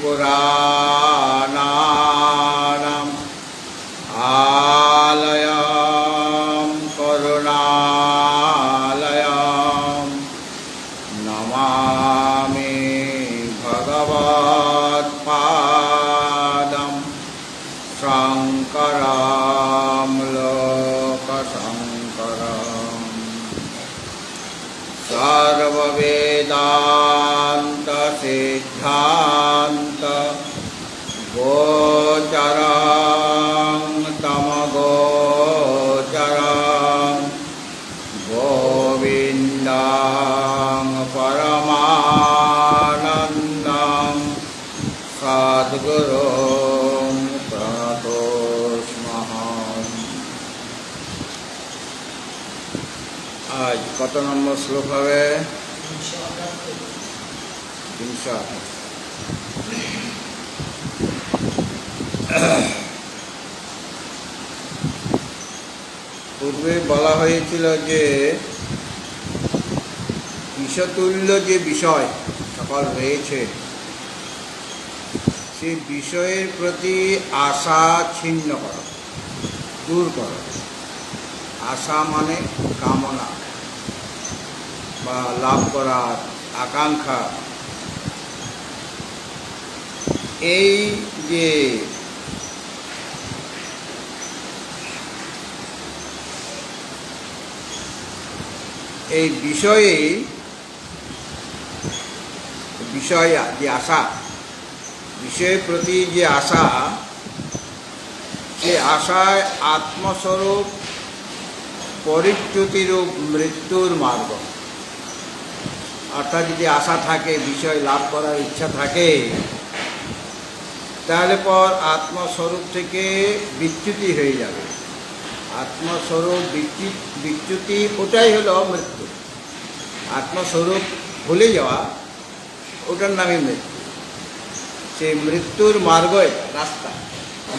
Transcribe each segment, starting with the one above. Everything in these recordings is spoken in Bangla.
पुराणानाम् आलयं करुणालयं नमामि भगवत्पादं शङ्करं लोकशङ्करम् सर्ववेदान्त सिद्धान्त गोचरं तमगोचरं गोविन्दं परमानन्दं सद्गुरुं प्रणतोऽस्म्यहम्। आज कत नम्बर श्लोक হবে? 300। পূর্বে বলা হয়েছিল যে বিষতুল্য যে বিষয় সকল রয়েছে সেই বিষয়ের প্রতি আশা ছিন্ন করো, দূর করো। আশা মানে কামনা বা লাভ করার আকাঙ্ক্ষা। এই যে এই বিষয়ে যে আশা, বিষয়ের প্রতি যে আশা, সে আশায় আত্মস্বরূপ পরিচ্যুতিরূপ মৃত্যুর মার্গ। অর্থাৎ যদি আশা থাকে, বিষয় লাভ করার ইচ্ছা থাকে, তাহলে পর আত্মস্বরূপ থেকে বিচ্যুতি হয়ে যাবে। আত্মস্বরূপ বিচ্যুতি, ওটাই হলো মৃত্যু। আত্মস্বরূপ ভুলে যাওয়া, ওটার নামই মৃত্যু। সেই মৃত্যুর মার্গ, রাস্তা,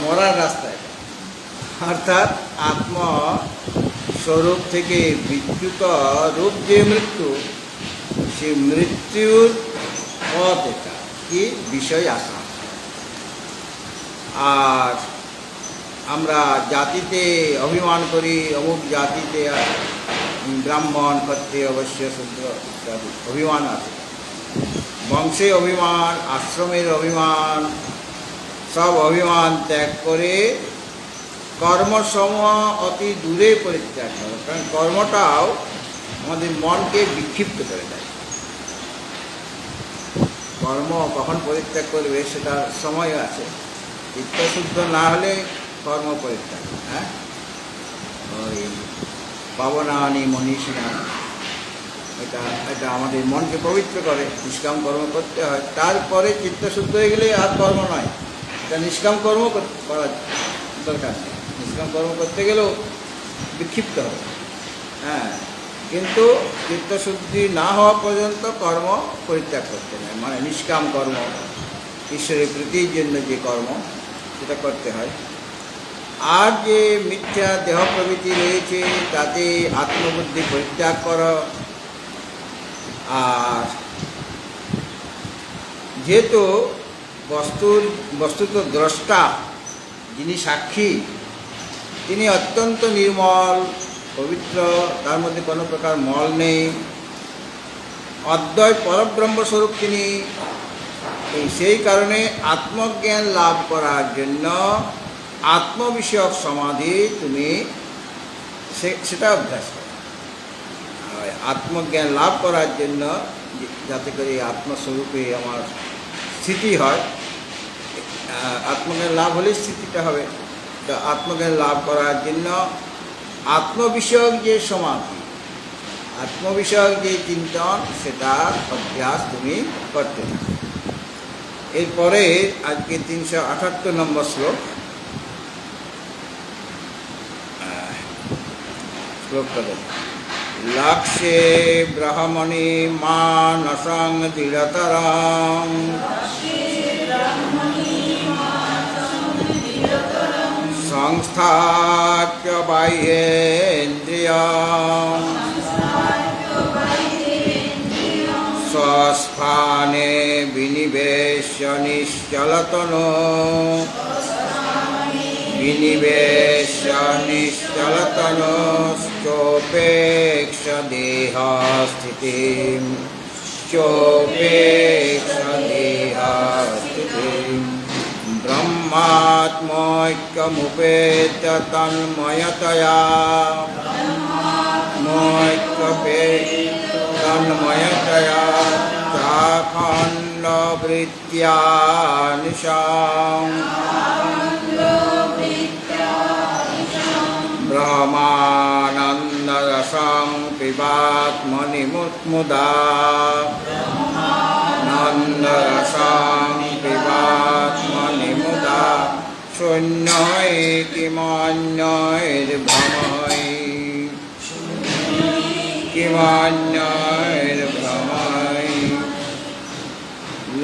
মরার রাস্তায়। অর্থাৎ আত্মস্বরূপ থেকে বিচ্যুত রূপ যে মৃত্যু, সেই মৃত্যুর পথ এটা কি? বিষয় আশা। আর আমরা জাতিতে অভিমান করি, অমুক জাতিতে ব্রাহ্মণ, ক্ষত্রিয়, অবশ্য, শূদ্র ইত্যাদি অভিমান আছে। বংশে অভিমান, আশ্রমের অভিমান, সব অভিমান ত্যাগ করে কর্মসমূহ অতি দূরে পরিত্যাগ করে। কারণ কর্মটাও আমাদের মনকে বিক্ষিপ্ত করে দেয়। কর্ম কখন পরিত্যাগ করবে সেটার সময় আছে। চিত্তশুদ্ধ না হলে কর্ম পরিত্যাগ। হ্যাঁ, ওই পাবনানি মনীষিণা, এটা আমাদের মনকে পবিত্র করে। নিষ্কাম কর্ম করতে হয়, তারপরে চিত্তশুদ্ধ হয়ে গেলে আর কর্ম নয়। এটা নিষ্কাম কর্ম করার দরকার নেই। নিষ্কাম কর্ম করতে গেলেও বিক্ষিপ্ত হবে। হ্যাঁ, কিন্তু চিত্তশুদ্ধি না হওয়া পর্যন্ত কর্ম পরিত্যাগ করতে নেই। মানে নিষ্কাম কর্ম, ঈশ্বরের প্রীতির জন্য যে কর্ম, সেটা করতে হয়। আর যে মিথ্যা দেহ প্রবৃত্তি রয়েছে, তাতে আত্মবুদ্ধি পরিত্যাগ করো। আর যেহেতু বস্তুত দ্রষ্টা, যিনি সাক্ষী, তিনি অত্যন্ত নির্মল, পবিত্র, তার মধ্যে কোনো প্রকার মল নেই, অদ্বয় পরব্রহ্মস্বরূপ তিনি। সেই কারণে আত্মজ্ঞান লাভ করার জন্য আত্মবিষয়ক সমাধি তুমি সেটা অভ্যাস করো। আত্মজ্ঞান লাভ করার জন্য, যাতে করে আত্মস্বরূপে আমার স্থিতি হয়, আত্মজ্ঞান লাভ হলে স্থিতিটা হবে। তো আত্মজ্ঞান লাভ করার জন্য আত্মবিষয়ক যে সমাধি, আত্মবিষয়ক যে চিন্তন, সেটার অভ্যাস তুমি করতে থাকো। এরপরে আজকে 378 নম্বর শ্লোক। শ্লোকটা দেখ। লক্ষ্যে ব্রহ্মণি মানসং দৃঢ়তরং সংস্থাচ্য বাহ্যেন্দ্রিয়ং স্বস্থানে বিনিবেশ্য নিশ্চলতনো বিনিবেশ্য নিশ্চলতনোশ্চোপেক্ষ দেহস্থিতিম চোপেক্ষ দেহস্থিতিম ব্রহ্মাত্মৈক্যমুপেত্য তন্ময়তয়া তন্ময়তয়া চাখণ্ডবৃত্ত্যা নিশাং ব্রহ্মানন্দরসং পিবাত্মনি মুদা নন্দরসং পিবাত্মনি মুদা শূন্যৈ কিমন্যৈর্ভ্রমৈ কিমন্যৈর্ভ্রমৈ।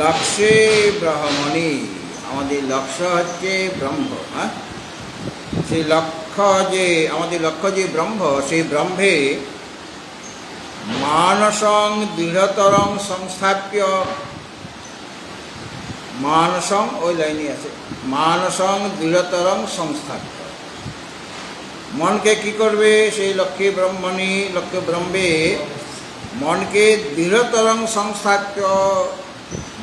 লক্ষ্যে ব্রহ্মণি, আমাদের লক্ষ্য হচ্ছে ব্রহ্ম। হ্যাঁ, সেই লক্ষ্য যে আমাদের লক্ষ্য যে ব্রহ্ম, সেই ব্রহ্মে মানসং দৃঢ়তরং সংস্থাপ্য, মানসং ওই লাইনে আছে, মানসং দৃঢ়তরং সংস্থাপ্য। মনকে কি করবে? সেই লক্ষ্যে ব্রহ্মণি, লক্ষ্য ব্রহ্মে মনকে দৃঢ়তরং সংস্থাপ্য,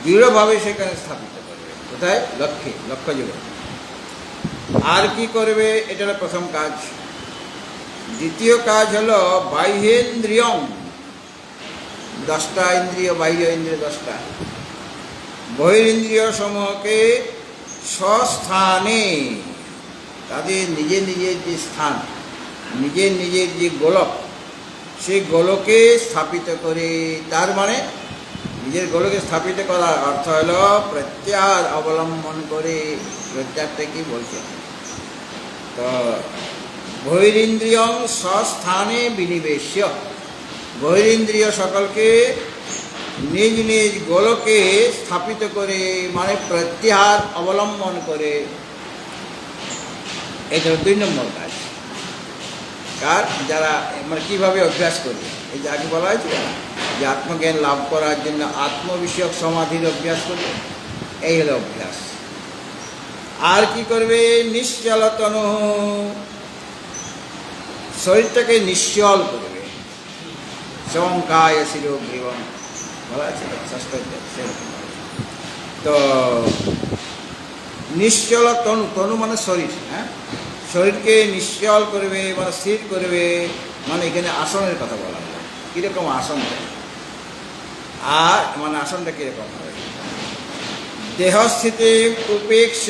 দৃঢ়ভাবে সেখানে স্থাপিত করবে। কোথায়? লক্ষ্যে, লক্ষ্য জীবন। আর কি করবে? এটা হলো প্রথম কাজ। দ্বিতীয় কাজ হলো বাহ্যেন্দ্রিয়ং, 10টা ইন্দ্রিয়, বাহ্য ইন্দ্রিয় 10টা, বহিরিন্দ্রিয় সমূহকে স্বস্থানে, তাদের নিজের নিজের যে স্থান, নিজের নিজের যে গোলক, সেই গোলকে স্থাপিত করে। তার মানে নিজের গোলকে স্থাপিত করার অর্থ হলো প্রত্যাহার অবলম্বন করে। প্রত্যাহারটা কি বলছে? তো বহিরিন্দ্রিয়ং স্বস্থানে বিনিবেশ্য, বহিরিন্দ্রিয় সকলকে নিজ নিজ গোলকে স্থাপিত করে, মানে প্রত্যাহার অবলম্বন করে। এটা 2 নম্বর কাজ। কার? যারা মানে কীভাবে অভ্যাস করবে, এই যে আগে বলা হয়েছে যে আত্মজ্ঞান লাভ করার জন্য আত্মবিষয়ক সমাধির অভ্যাস করবে, এই হলো অভ্যাস। আর কি করবে? নিশ্চলতনু, শরীরটাকে নিশ্চল করবে। শঙ্কায় শিরোগ্রীবম বলা আছে শাস্ত্রে। তো নিশ্চল তনু, তনু মানে শরীর। হ্যাঁ, শরীরকে নিশ্চল করবে মানে স্থির করবে, মানে এখানে আসনের কথা বলা হয়। কীরকম আসনটা? আর মানে আসনটা কীরকম হবে? দেহস্থিতি উপেক্ষ,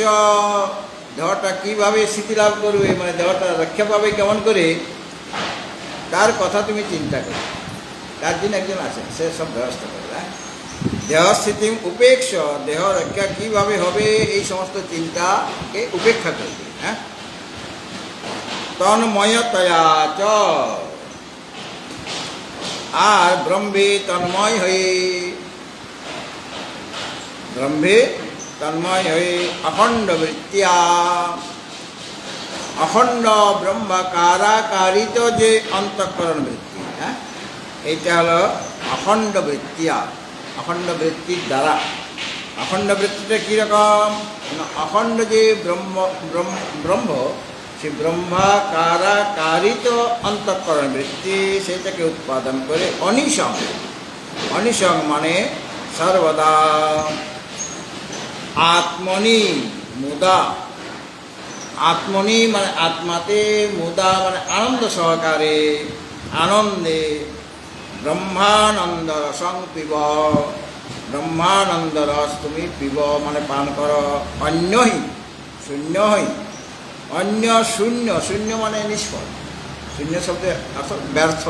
দেহটা কীভাবে স্থিতি লাভ করবে, মানে দেহটা রক্ষা পাবে কেমন করে, তার কথা তুমি চিন্তা করবে। তার জন্য একজন আছেন, সে সব ব্যবস্থা করবে। দেহস্থিতি উপেক্ষ, দেহ রক্ষা কীভাবে হবে, এই সমস্ত চিন্তাকে উপেক্ষা করবে। হ্যাঁ, তন্ময়তয়া চ, আর ব্রহ্মে তন্ময় হয়ে, ব্রহ্মে তন্ময় হয়ে অখণ্ড বৃত্তিয়া, অখণ্ড ব্রহ্মকারাকারিত যে অন্তঃকরণ বৃত্তি। হ্যাঁ, এইটা হলো অখণ্ড বৃত্তিয়া, অখণ্ড বৃত্তির দ্বারা। অখণ্ড বৃত্তিটা কীরকম? অখণ্ড যে ব্রহ্ম, সেই ব্রহ্মাকারাকারিত অন্তঃকরণ বৃত্তি, সেটাকে উৎপাদন করে অনিশং, অনিশং মানে সর্বদা, আত্মনি মুদা, আত্মনি মানে আত্মাতে, মুদা মানে আনন্দ সহকারে, আনন্দে, ব্রহ্মানন্দ রসং পিব, ব্রহ্মানন্দ রস তুমি পিব মানে পান করো। অন্যহি, শূন্যহি, অন্য শূন্য, শূন্য মানে নিষ্ফল, শূন্য শব্দের অর্থ ব্যর্থ।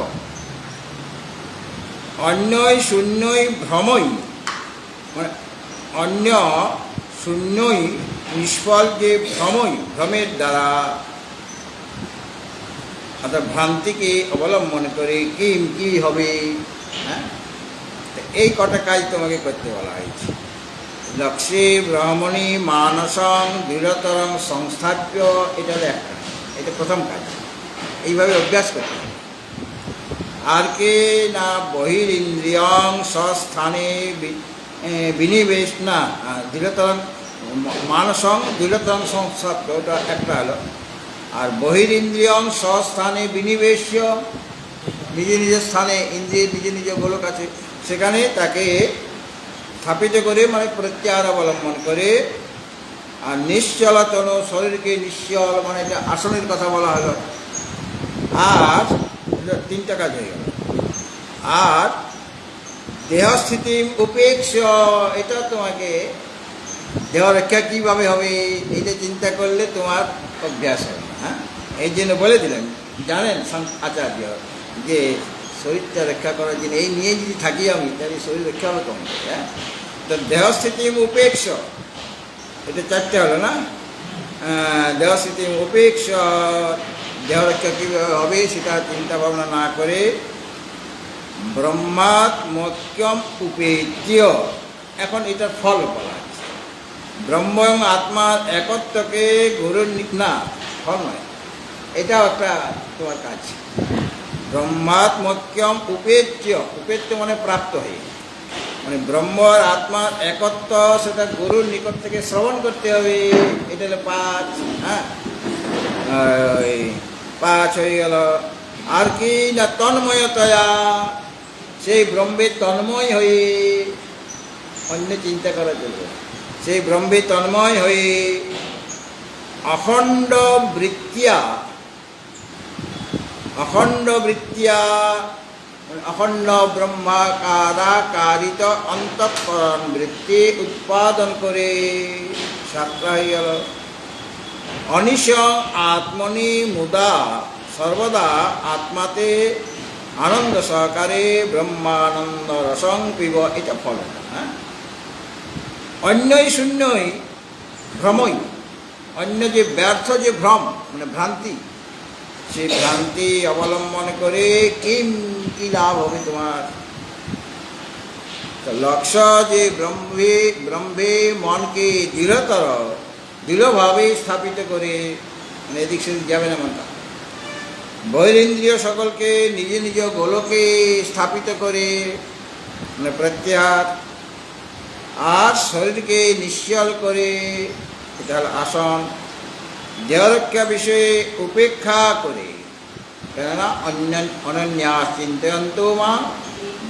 অন্যই শূন্যই ভ্রমই, মানে অন্য শূন্যই নিষ্ফল যে ভ্রমই, ভ্রমের দ্বারা অর্থাৎ ভ্রান্তিকে অবলম্বন করে কি হবে। হ্যাঁ, এই কটা কাজ তোমাকে করতে বলা হয়েছে। লক্ষ্যে ব্রহ্মণি মানসং দৃঢ়তরং সংস্থাপ্য, এটা হলো একটা, এটা প্রথম কাজ। এইভাবে অভ্যাস করতে হবে। আর কে না বহিরিন্দ্রিয়ং স্বস্থানে বিনিবেশ না, দৃঢ়তরং মানসং দৃঢ়তরং সংস্থাপ্ত, ওটা একটা হলো। আর বহিরিন্দ্রিয়ং স্বস্থানে বিনিবেশ্য, নিজে নিজের স্থানে, ইন্দ্রিয়ের নিজে নিজ গোলক আছে, সেখানে তাকে স্থাপিত করে, মানে প্রত্যাহার অবলম্বন করে। আর নিশ্চলতন, শরীরকে নিশ্চল, মানে এটা আসনের কথা বলা হলো। আর তিনটা কাজ হয়ে গেল। আর দেহস্থিতি উপেক্ষ, এটা তোমাকে দেহ রক্ষা কীভাবে হবে এটা চিন্তা করলে তোমার অভ্যাস হবে। হ্যাঁ, এই জন্য বলে দিলেন, জানেন আচার্য, যে শরীরটা রক্ষা করার জন্য এই নিয়ে যদি থাকি আমি, তাহলে শরীর রক্ষা হবে কম। হ্যাঁ, তো দেহস্থিতি উপেক্ষ, এটা চারটে হলো না। দেহস্থিতি উপেক্ষ, দেহ রক্ষা কীভাবে হবে সেটা চিন্তা ভাবনা না করে ব্রহ্মাত্মক্যম উপেত্য, এখন এটার ফল বলা আছে। ব্রহ্ম এবং আত্মার একত্বকে গুরুর না, ফল নয়, এটাও একটা তোমার কাজ। ব্রহ্মাত্মক্যম উপেত্য, উপেত্য মানে প্রাপ্ত হয়ে, মানে ব্রহ্ম আর আত্মার একত্ব, সেটা গুরুর নিকট থেকে শ্রবণ করতে হবে। এটা হলো 5। হ্যাঁ, 5 হয়ে গেল। আর কি না, তন্ময়তয়া, সেই ব্রহ্মে তন্ময় হয়ে, অন্য চিন্তা করা চলবে, সেই ব্রহ্মে তন্ময় হয়ে অখণ্ড বৃত্তিয়া, অখণ্ড বৃত্তিয়া অখণ্ড ব্রহ্মাকারাকারিত অন্তঃকরণ বৃত্তি উৎপাদন করে। 7 হয়ে গেল। অনিশ আত্মনি মুদা সর্বদা আত্মাতে আনন্দ সহকারে ব্রহ্মানন্দ রসং পিব, এটা ফল। হ্যাঁ, অন্যই শূন্যই ভ্রমই, অন্য যে ব্যর্থ যে ভ্রম, মানে ভ্রান্তি, সেই ভ্রান্তি অবলম্বন করে কি লাভ হবে তোমার? লক্ষ্য যে ব্রহ্মে মনকে দৃঢ়ভাবে স্থাপিত করে, মানে এদিক সেদিক যাবে না মনটা। বহিরিন্দ্রিয় সকলকে নিজ নিজ গোলকে স্থাপিত করে, মানে প্রত্যাহার। আর শরীরকে নিশ্চল করে, এটা হল আসন। দেহরক্ষা বিষয়ে উপেক্ষা করে, কেননা অনন্যাস চিন্তয়ন্তু মা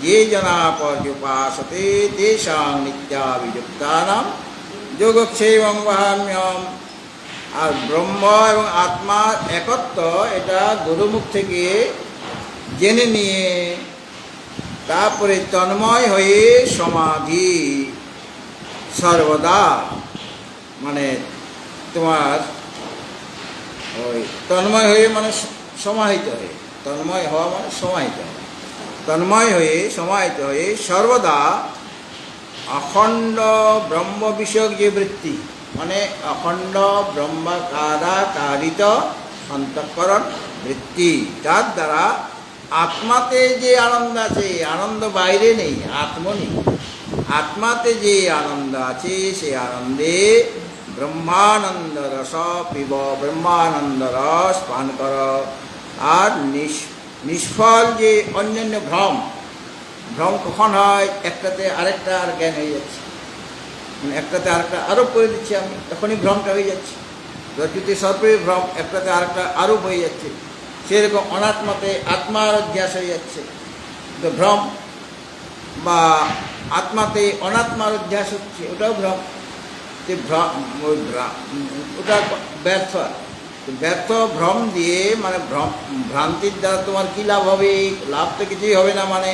যে জনা পর্যুপাসতে তেষাং নিত্যাভিযুক্তানাং যোগক্ষেমং বহাম্যহম। আর ব্রহ্ম এবং আত্মার একত্ব, এটা গুরুমুখ থেকে জেনে নিয়ে তারপরে তন্ময় হয়ে সমাধি সর্বদা, মানে তোমার ওই তন্ময় হয়ে মানে সমাহিত হয়ে, তন্ময় হওয়া মানে সমাহিত হওয়া, তন্ময় হয়ে সমাহিত হয়ে সর্বদা অখণ্ড ব্রহ্ম বিষয়ক যে বৃত্তি, মানে অখণ্ড ব্রহ্মাকারাকারিত অন্তঃকরণ বৃত্তি, তার দ্বারা আত্মাতে যে আনন্দ আছে, আনন্দ বাইরে নেই, আত্মনি, আত্মাতে যে আনন্দ আছে, সেই আনন্দে ব্রহ্মানন্দ রস পিব, ব্রহ্মানন্দ রস পান কর। আর নিষ্ফল যে অন্যান্য ভ্রম, ভ্রম কখন হয়? একটাতে আরেকটা আর জ্ঞান হয়ে যাচ্ছে, মানে একটাতে আরেকটা আরোপ করে দিচ্ছি আমি, তখনই ভ্রমটা হয়ে যাচ্ছে। রজ্জুতে সর্পের ভ্রম, একটাতে আরেকটা আরোপ হয়ে যাচ্ছে, সেরকম অনাত্মাতে আত্মার অধ্যাস হয়ে যাচ্ছে। তো ভ্রম, বা আত্মাতে অনাত্মার অধ্যাস হচ্ছে, ওটাও ভ্রম। যে ওটা ব্যর্থ, ব্যর্থ ভ্রম দিয়ে, মানে ভ্রান্তির দ্বারা তোমার কী লাভ হবে? লাভ তো কিছুই হবে না। মানে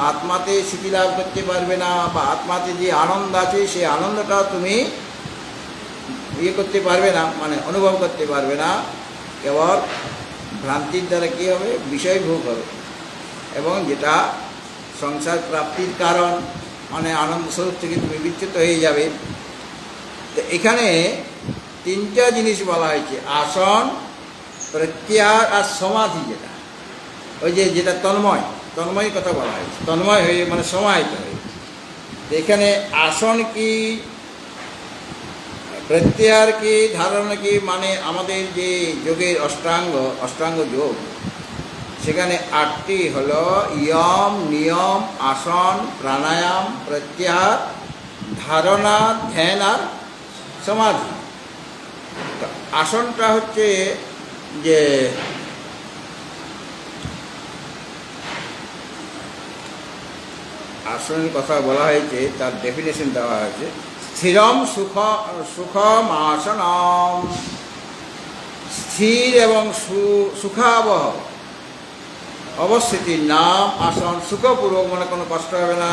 আত্মাতে স্মৃতি লাভ করতে পারবে না, বা আত্মাতে যে আনন্দ আছে সেই আনন্দটা তুমি করতে পারবে না, মানে অনুভব করতে পারবে না। কেবল ভ্রান্তির দ্বারা কী হবে? বিষয় ভোগ হবে, এবং যেটা সংসার প্রাপ্তির কারণ, মানে আনন্দ স্বরূপ থেকে তুমি বিচ্যুত হয়ে যাবে। তো এখানে 3টা জিনিস বলা হয়েছে, আসন, প্রত্যাহার আর সমাধি। যেটা ওই যেটা তন্ময় কথা বলা হয়েছে, তন্ময় হয়ে মানে সমাহিত হয়ে। এখানে আসন কি, প্রত্যাহার কি, ধারণা কি, মানে আমাদের যে যোগের অষ্টাঙ্গ যোগ, সেখানে 8টি হলো ইয়ম, নিয়ম, আসন, প্রাণায়াম, প্রত্যাহার, ধারণা, ধ্যান আর সমাধি। তো আসনটা হচ্ছে যে আসনের কথা বলা হয়েছে, তার ডেফিনেশন দেওয়া হয়েছে স্থিরম সুখম আসনম, স্থির এবং সুখাবহ অবস্থিতির নাম আসন। সুখপূর্বক, মানে কোনো কষ্ট হবে না,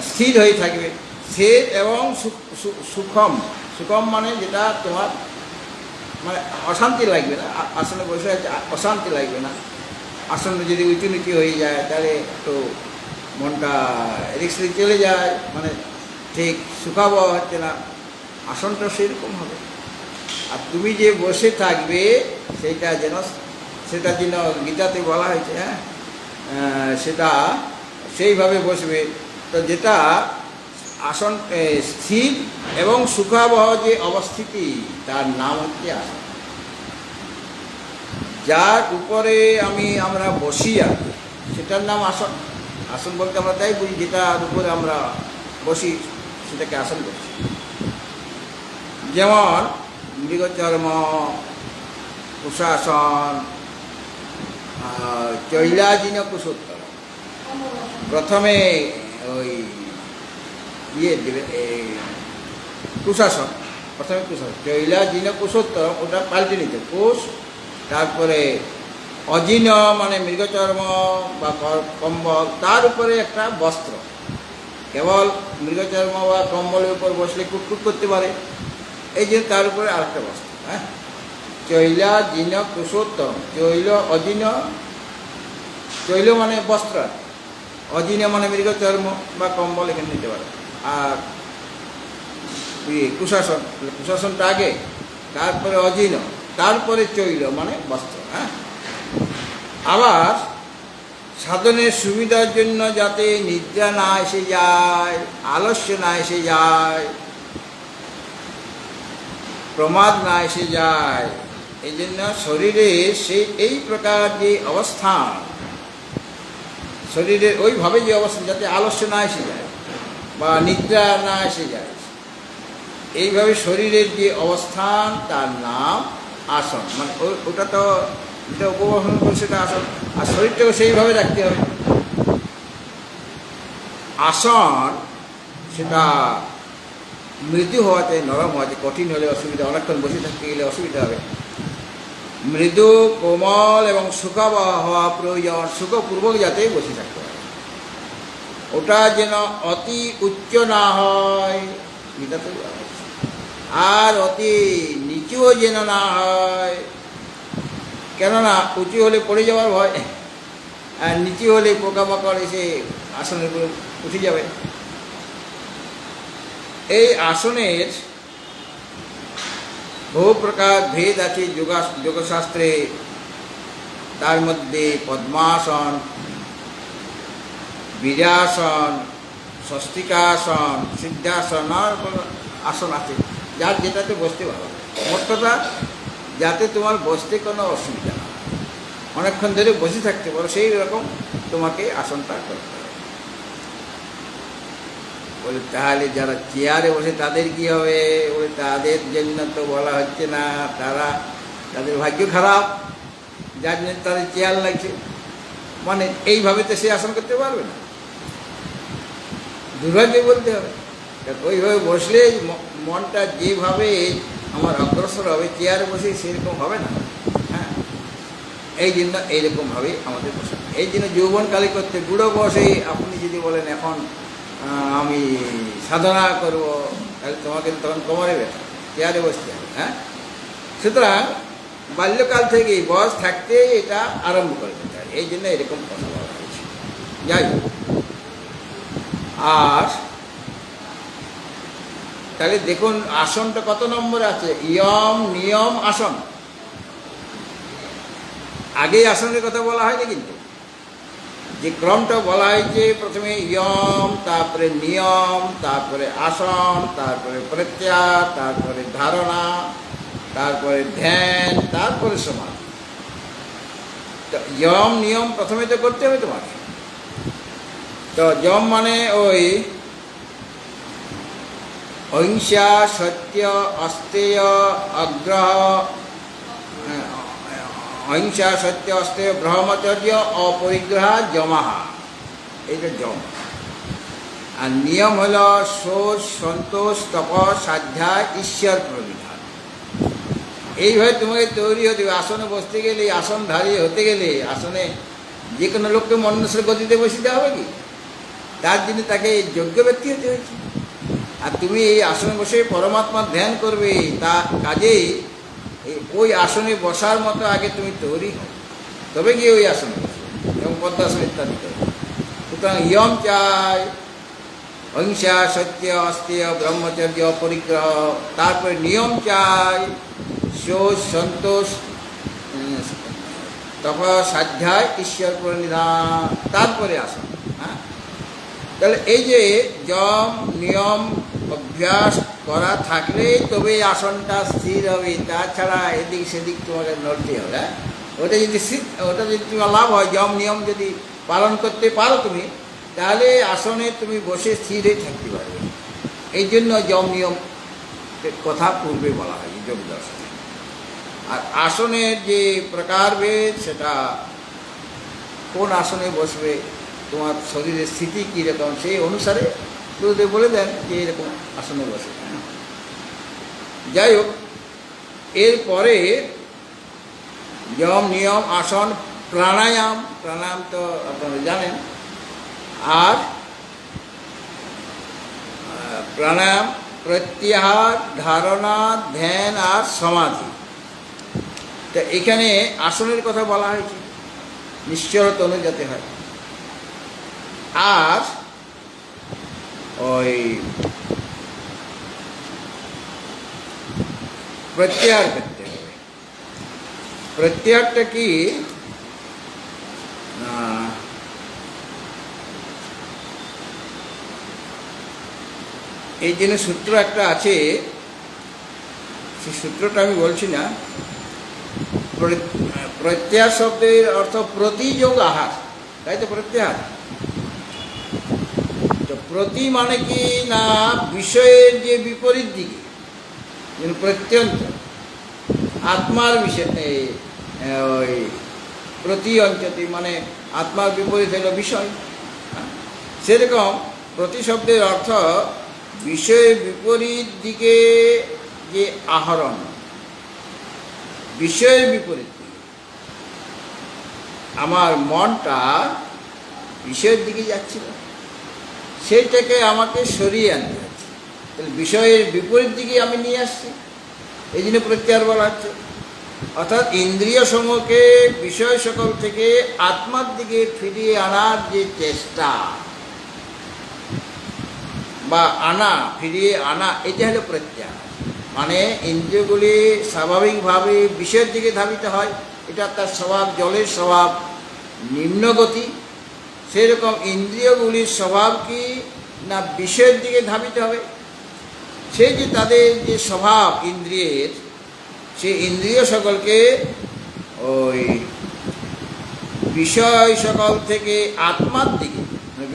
স্থির হয়ে থাকবে, স্থির এবং সুখম। সুখম মানে যেটা তোমার মানে অশান্তি লাগবে না, আসনে বসে আছে অশান্তি লাগবে না। আসন যদি উঁচু নিচু হয়ে যায় তাহলে একটু মনটা এদিক সেদিক চলে যায়, মানে ঠিক সুখাবহ হচ্ছে না, আসনটা সেরকম হবে। আর তুমি যে বসে থাকবে সেটা যেন গীতাতে বলা হয়েছে, হ্যাঁ, সেটা সেইভাবে বসবে। তো যেটা আসন স্থির এবং সুখাবহ যে অবস্থিতি, তার নাম হচ্ছে আসন। যার উপরে আমরা বসি আর সেটার নাম আসন। আসন বলতে আমরা তাই বুঝি যেটার উপরে আমরা বসি সেটাকে আসন বলছি। যেমন মৃগচর্ম, কুশাসন, চৈলাজিন কুশোত্তর। প্রথমে ওই দেবে কুশাসন, প্রথমে কুশাসন, চৈলাজিন কুশোত্তর, ওটা পাল্টে নিতে কুশ, তারপরে অজিন মানে মৃগচর্ম বা কম্বল, তার উপরে একটা বস্ত্র। কেবল মৃগচর্ম বা কম্বলের উপর বসলে কুটকুট করতে পারে, এই জন্য তার উপরে আরেকটা বস্ত্র। হ্যাঁ, চৈলা জিন কুশোত্তম, অজিন, চৈল মানে বস্ত্র, অজিন মানে মৃগচর্ম বা কম্বল এখানে নিতে পারে। আর কুশাসনটা আগে, তারপরে অজিন, তারপরে চৈল মানে বস্ত্র। হ্যাঁ, আবার সাধনের সুবিধার জন্য যাতে নিদ্রা না এসে যায়, আলস্য না এসে যায়, প্রমাদ না এসে যায়, এই জন্য শরীরে এই প্রকার যে অবস্থান, শরীরের ওইভাবে যে অবস্থান, যাতে আলস্য না এসে যায় বা নিদ্রা না এসে যায়, এইভাবে শরীরের যে অবস্থান তার নাম আসন। মানে ওটা তো যেটা উপবাসন করে সেটা আসন, আর শরীরটাকে সেইভাবে রাখতে হবে। আসন সেটা মৃদু হওয়াতে, নরম হওয়াতে, কঠিন হলে অসুবিধা, অনেকক্ষণ বসে থাকতে গেলে অসুবিধা হবে। মৃদু, কোমল এবং সুখাবহ হওয়া প্রয়োজন, সুখপূর্বক যাতে বসে থাকতে পারে। ওটা যেন অতি উচ্চ না হয়, আর অতি নিচুও যেন না হয়। কেননা উঁচু হলে পড়ে যাওয়ার ভয়, আর নিচু হলে পোকামাকড় এসে আসনের উপরে উঠে যাবে। এই আসনের বহু প্রকার ভেদ আছে যোগশাস্ত্রে। তার মধ্যে পদ্মাসন, বীরাসন, স্বস্তিকাসন, সিদ্ধাসন, আসন আছে, যার যেটাতে বসতে ভালো। মোট কথা যাতে তোমার বসতে কোনো অসুবিধা না, অনেকক্ষণ ধরে বসে থাকতে পারো, সেই রকম তোমাকে আসনটা করতে হবে। বলে তাহলে যারা চেয়ারে বসে তাদের কি হবে? বলে তাদের জন্য তো বলা হচ্ছে না, তাদের ভাগ্য খারাপ, যার জন্য তাদের চেয়ার লাগছে। মানে এইভাবে তো সে আসন করতে পারবে না, দুর্ভাগ্য বলতে হবে। ওইভাবে বসলে মনটা যেভাবে আমার অগ্রসর হবে, চেয়ারে বসে সেরকম হবে না। হ্যাঁ, এই জন্য এইরকমভাবেই আমাদের বসে। এই জন্য যৌবনকালে করতে, বুড়ো বসে আপনি যদি বলেন এখন আমি সাধনা করব, তাহলে তোমাকে তখন কোমরে ব্যথা, চেয়ারে বসতে হবে। হ্যাঁ, সুতরাং বাল্যকাল থেকেই বয়স থাকতে এটা আরম্ভ করে দিতে হয়, এই জন্য এরকম কথা বলা হয়েছে। যাই হোক, আর তাহলে দেখুন আসনটা কত নম্বরে আছে, ইয়ম, নিয়ম, আসন। আগেই আসনের কথা বলা হয়নি, কিন্তু যে ক্রমটা বলা হয়েছে, প্রথমে ইয়ম, তারপরে নিয়ম, তারপরে আসন, তারপরে প্রত্যাহার, তারপরে ধারণা, তারপরে ধ্যান, তারপরে সমাধি। তো যম নিয়ম প্রথমে তো করতে হবে তোমার। তো যম মানে ওই অহিংসা, সত্য, অস্তেয়, অগ্রহ, অহিংসা, সত্য, অস্তেয়, ব্রহ্মচর্য, অপরিগ্রহ, যমাহা, এইটা যম। আর নিয়ম হলো শোষ, সন্তোষ, তপ, স্বাধ্যায়, ঈশ্বর প্রণিধান। এইভাবে তোমাকে তৈরি হতে হবে। আসনে বসতে গেলে, আসনধারী হতে গেলে, আসনে যে কোনো লোককে মনুষ্যের গতিতে বসিতে হবে কি? তার জন্য তাকে যোগ্য ব্যক্তি হতে হয়েছে। আর তুমি এই আসনে বসে পরমাত্মার ধ্যান করবে, তা কাজেই ওই আসনে বসার মতো আগে তুমি তৈরি হও, তবে গিয়ে ওই আসনে বসবে, এবং পদ্মাসন ইত্যাদি করবে। সুতরাং ইয়ম চাই, অহিংসা, সত্য, অস্তেয়, ব্রহ্মচর্য, পরিগ্রহ। তারপরে নিয়ম চাই, শোষ, সন্তোষ, তপ, স্বাধ্যায়, ঈশ্বর প্রণিধান, তারপরে আসন। হ্যাঁ, তাহলে এই যে যম নিয়ম অভ্যাস করা থাকলে তবে আসনটা স্থির হবে, তাছাড়া এদিক সেদিক তোমাকে নড়তে হবে। হ্যাঁ, ওটা যদি তোমার লাভ হয়, যম নিয়ম যদি পালন করতে পারো তুমি, তাহলে আসনে তুমি বসে স্থির হয়ে থাকতে পারবে। এই জন্য যম নিয়ম কথা পূর্বে বলা হয় যোগ দর্শনে। আর আসনের যে প্রকারভেদ, সেটা কোন আসনে বসবে, তোমার শরীরের স্থিতি কীরকম, সেই অনুসারে গুরুদেব বলে দেন যে এরকম আসনে বসে। যাই হোক, এরপরে যম নিয়ম, আসন, প্রাণায়াম। প্রাণায়াম তো আপনারা জানেন। আর প্রাণায়াম, প্রত্যাহার, ধারণা, ধ্যান আর সমাধি। তা এখানে আসনের কথা বলা হয়েছে, নিশ্চলতা অনুযাতে হয়। আর ওই প্রত্যাহার করতে হবে। প্রত্যাহারটা কি? এই জন্য সূত্র একটা আছে, সেই সূত্রটা আমি বলছি না। প্রত্যাহার শব্দের অর্থ প্রতিযোগ আহার, তাই তো প্রত্যাহার। তো প্রতি মানে কি না, বিষয়ের যে বিপরীত দিকে, যেন প্রত্যন্ত আত্মার বিষয়, ওই প্রতি অঞ্চতি মানে আত্মার বিপরীত হলো বিষয়। সেরকম প্রতি শব্দের অর্থ বিষয়ের বিপরীত দিকে যে আহরণ, বিষয়ের বিপরীত দিকে। আমার মনটা বিষয়ের দিকে যাচ্ছিল, সেইটাকে আমাকে সরিয়ে আনতে হচ্ছে। তাহলে বিষয়ের বিপরীত দিকে আমি নিয়ে আসছি, এই জন্য প্রত্যাহার বলা হচ্ছে। অর্থাৎ ইন্দ্রিয় সমূহকে বিষয় সকল থেকে আত্মার দিকে ফিরিয়ে আনার যে চেষ্টা বা ফিরিয়ে আনা, এটা হলো প্রত্যাহার। মানে ইন্দ্রিয়গুলি স্বাভাবিকভাবে বিষয়ের দিকে ধাবিত হয়, এটা তার স্বভাব। জলের স্বভাব নিম্নগতি, সেরকম ইন্দ্রিয়গুলির স্বভাব কি না বিষয়ের দিকে ধাবিত হবে। সেই যে তাদের যে স্বভাব ইন্দ্রিয়ের, সেই ইন্দ্রিয় সকলকে ওই বিষয় সকল থেকে আত্মার দিকে,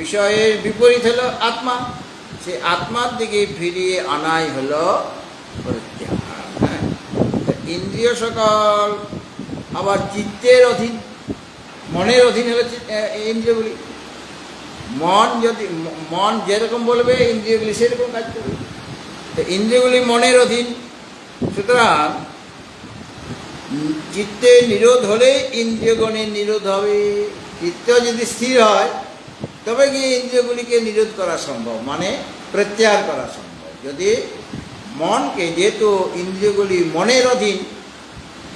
বিষয়ের বিপরীত হলো আত্মা, সে আত্মার দিকে ফিরিয়ে আনাই হলো প্রত্যাহার। হ্যাঁ, ইন্দ্রিয় সকল আবার চিত্তের অধীন, মনের অধীন হলো ইন্দ্রিয়গুলি। মন যেরকম বলবে ইন্দ্রিয়গুলি সেরকম কাজ করবে। তো ইন্দ্রিয়গুলি মনের অধীন, সুতরাং চিত্তে নিরোধ হলে ইন্দ্রিয়গণের নিরোধ হবে। চিত্ত যদি স্থির হয় তবে গিয়ে ইন্দ্রিয়গুলিকে নিরোধ করা সম্ভব, মানে প্রত্যাহার করা সম্ভব। যদি মনকে, যেহেতু ইন্দ্রিয়গুলি মনের অধীন,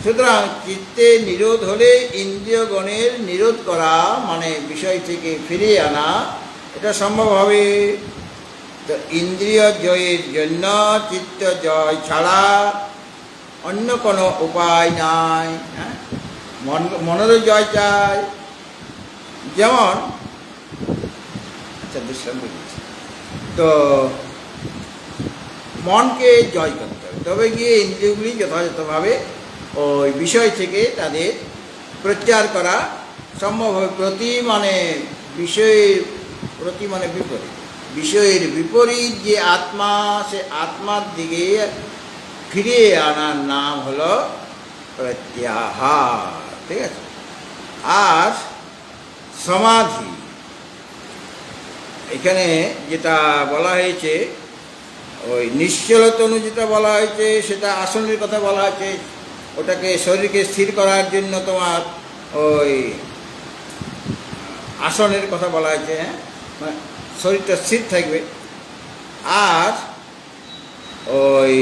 সুতরাং চিত্তে নিরোধ হলে ইন্দ্রিয়গণের নিরোধ করা মানে বিষয় থেকে ফিরিয়ে আনা, এটা সম্ভব হবে। তো ইন্দ্রিয় জয়ের জন্য চিত্ত জয় ছাড়া অন্য কোনো উপায় নাই। হ্যাঁ, মনেরও জয় চাই। যেমন দৃষ্টান্ত দিচ্ছি, তো মনকে জয় করতে হবে, তবে গিয়ে ইন্দ্রিয়গুলি যথাযথভাবে ওই বিষয় থেকে তাদের প্রত্যাহার করা সম্ভব হবে। প্রতি মানে বিষয়ের, প্রতি মানে বিপরীত, বিষয়ের বিপরীত যে আত্মা, সে আত্মার দিকে ফিরিয়ে আনার নাম হলো প্রত্যাহার। ঠিক আছে। আর সমাধি, এখানে যেটা বলা হয়েছে, ওই নিশ্চলতনু যেটা বলা হয়েছে, সেটা আসনের কথা বলা হয়েছে। ওটাকে শরীরকে স্থির করার জন্য তোমার ওই আসনের কথা বলা হয়েছে। হ্যাঁ, মানে শরীরটা স্থির থাকবে। আর ওই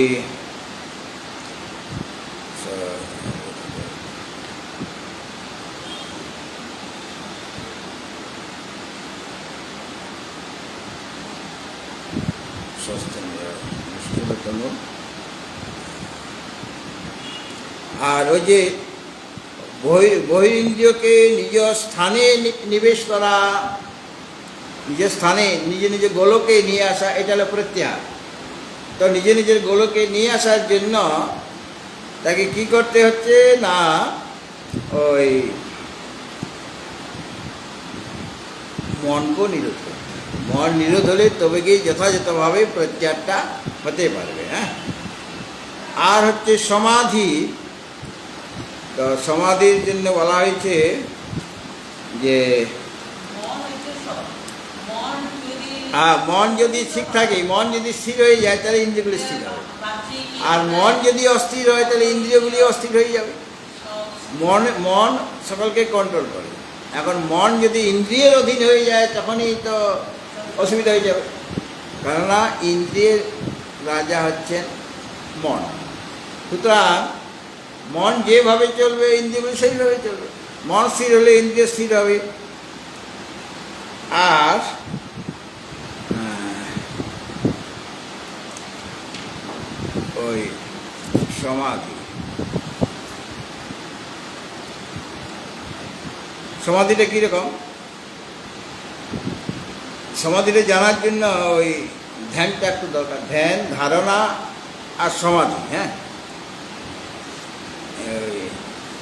আর ওই যে বহিরিন্দ্রিয়কে নিজ স্থানে নিবেশ করা, নিজের স্থানে নিজে নিজের গোলকে নিয়ে আসা, এটা হলো প্রত্যাহার। তো নিজে নিজের গোলকে নিয়ে আসার জন্য তাকে কি করতে হচ্ছে না, ওই মনকে নিরোধ করতে। মন নিরোধ হলে তবে গিয়ে যথাযথভাবে প্রত্যাহারটা হতে পারবে। হ্যাঁ, আর হচ্ছে সমাধি। তো সমাধির জন্য বলা হয়েছে যে মন যদি ঠিক থাকে, মন যদি স্থির হয়ে যায় তাহলে ইন্দ্রিয়গুলি স্থির হবে। আর মন যদি অস্থির হয় তাহলে ইন্দ্রিয়গুলি অস্থির হয়ে যাবে। মন সকলকে কন্ট্রোল করে। এখন মন যদি ইন্দ্রিয়ের অধীন হয়ে যায় তখনই তো অসুবিধা হয়ে যাবে। কেননা ইন্দ্রিয়ের রাজা হচ্ছেন মন। সুতরাং মন যেভাবে চলবে ইন্দ্রিয়গুলি সেইভাবে চলবে। মন স্থির হলে ইন্দ্রিয় স্থির হবে। আর ওই সমাধি, সমাধিটা কীরকম, সমাধিটা জানার জন্য ওই ধ্যানটা একটু দরকার। ধ্যান, ধারণা আর সমাধি। হ্যাঁ,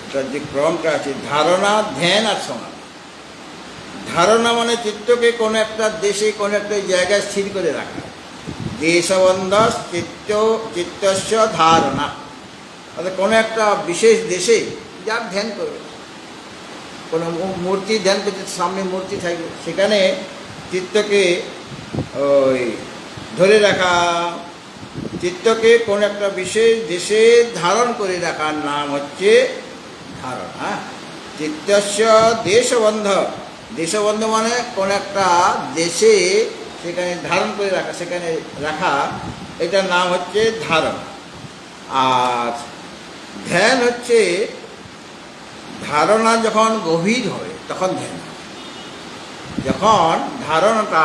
এটার যে ক্রমটা আছে, ধারণা, ধ্যান আর সমাধি। ধারণা মানে চিত্তকে কোনো একটা দেশে, কোনো একটা জায়গায় স্থির করে রাখা। দেশবন্ধ চিত্তস্য ধারণা, অর্থাৎ কোনো একটা বিশেষ দেশে যার ধ্যান করবে। কোনো মূর্তি ধ্যান করছে, সামনে মূর্তি থাকবে, সেখানে চিত্তকে ওই ধরে রাখা। চিত্তকে কোনো একটা বিশেষ দেশে ধারণ করে রাখার নাম হচ্ছে ধারণা। চিত্তস্য দেশবন্ধ, দেশবন্ধ মানে কোনো একটা দেশে সেখানে ধারণ করে রাখা, সেখানে রাখা, এটার নাম হচ্ছে ধারণা। আর ধ্যান হচ্ছে, ধারণা যখন গভীর হয় তখন ধ্যান হয়। যখন ধারণাটা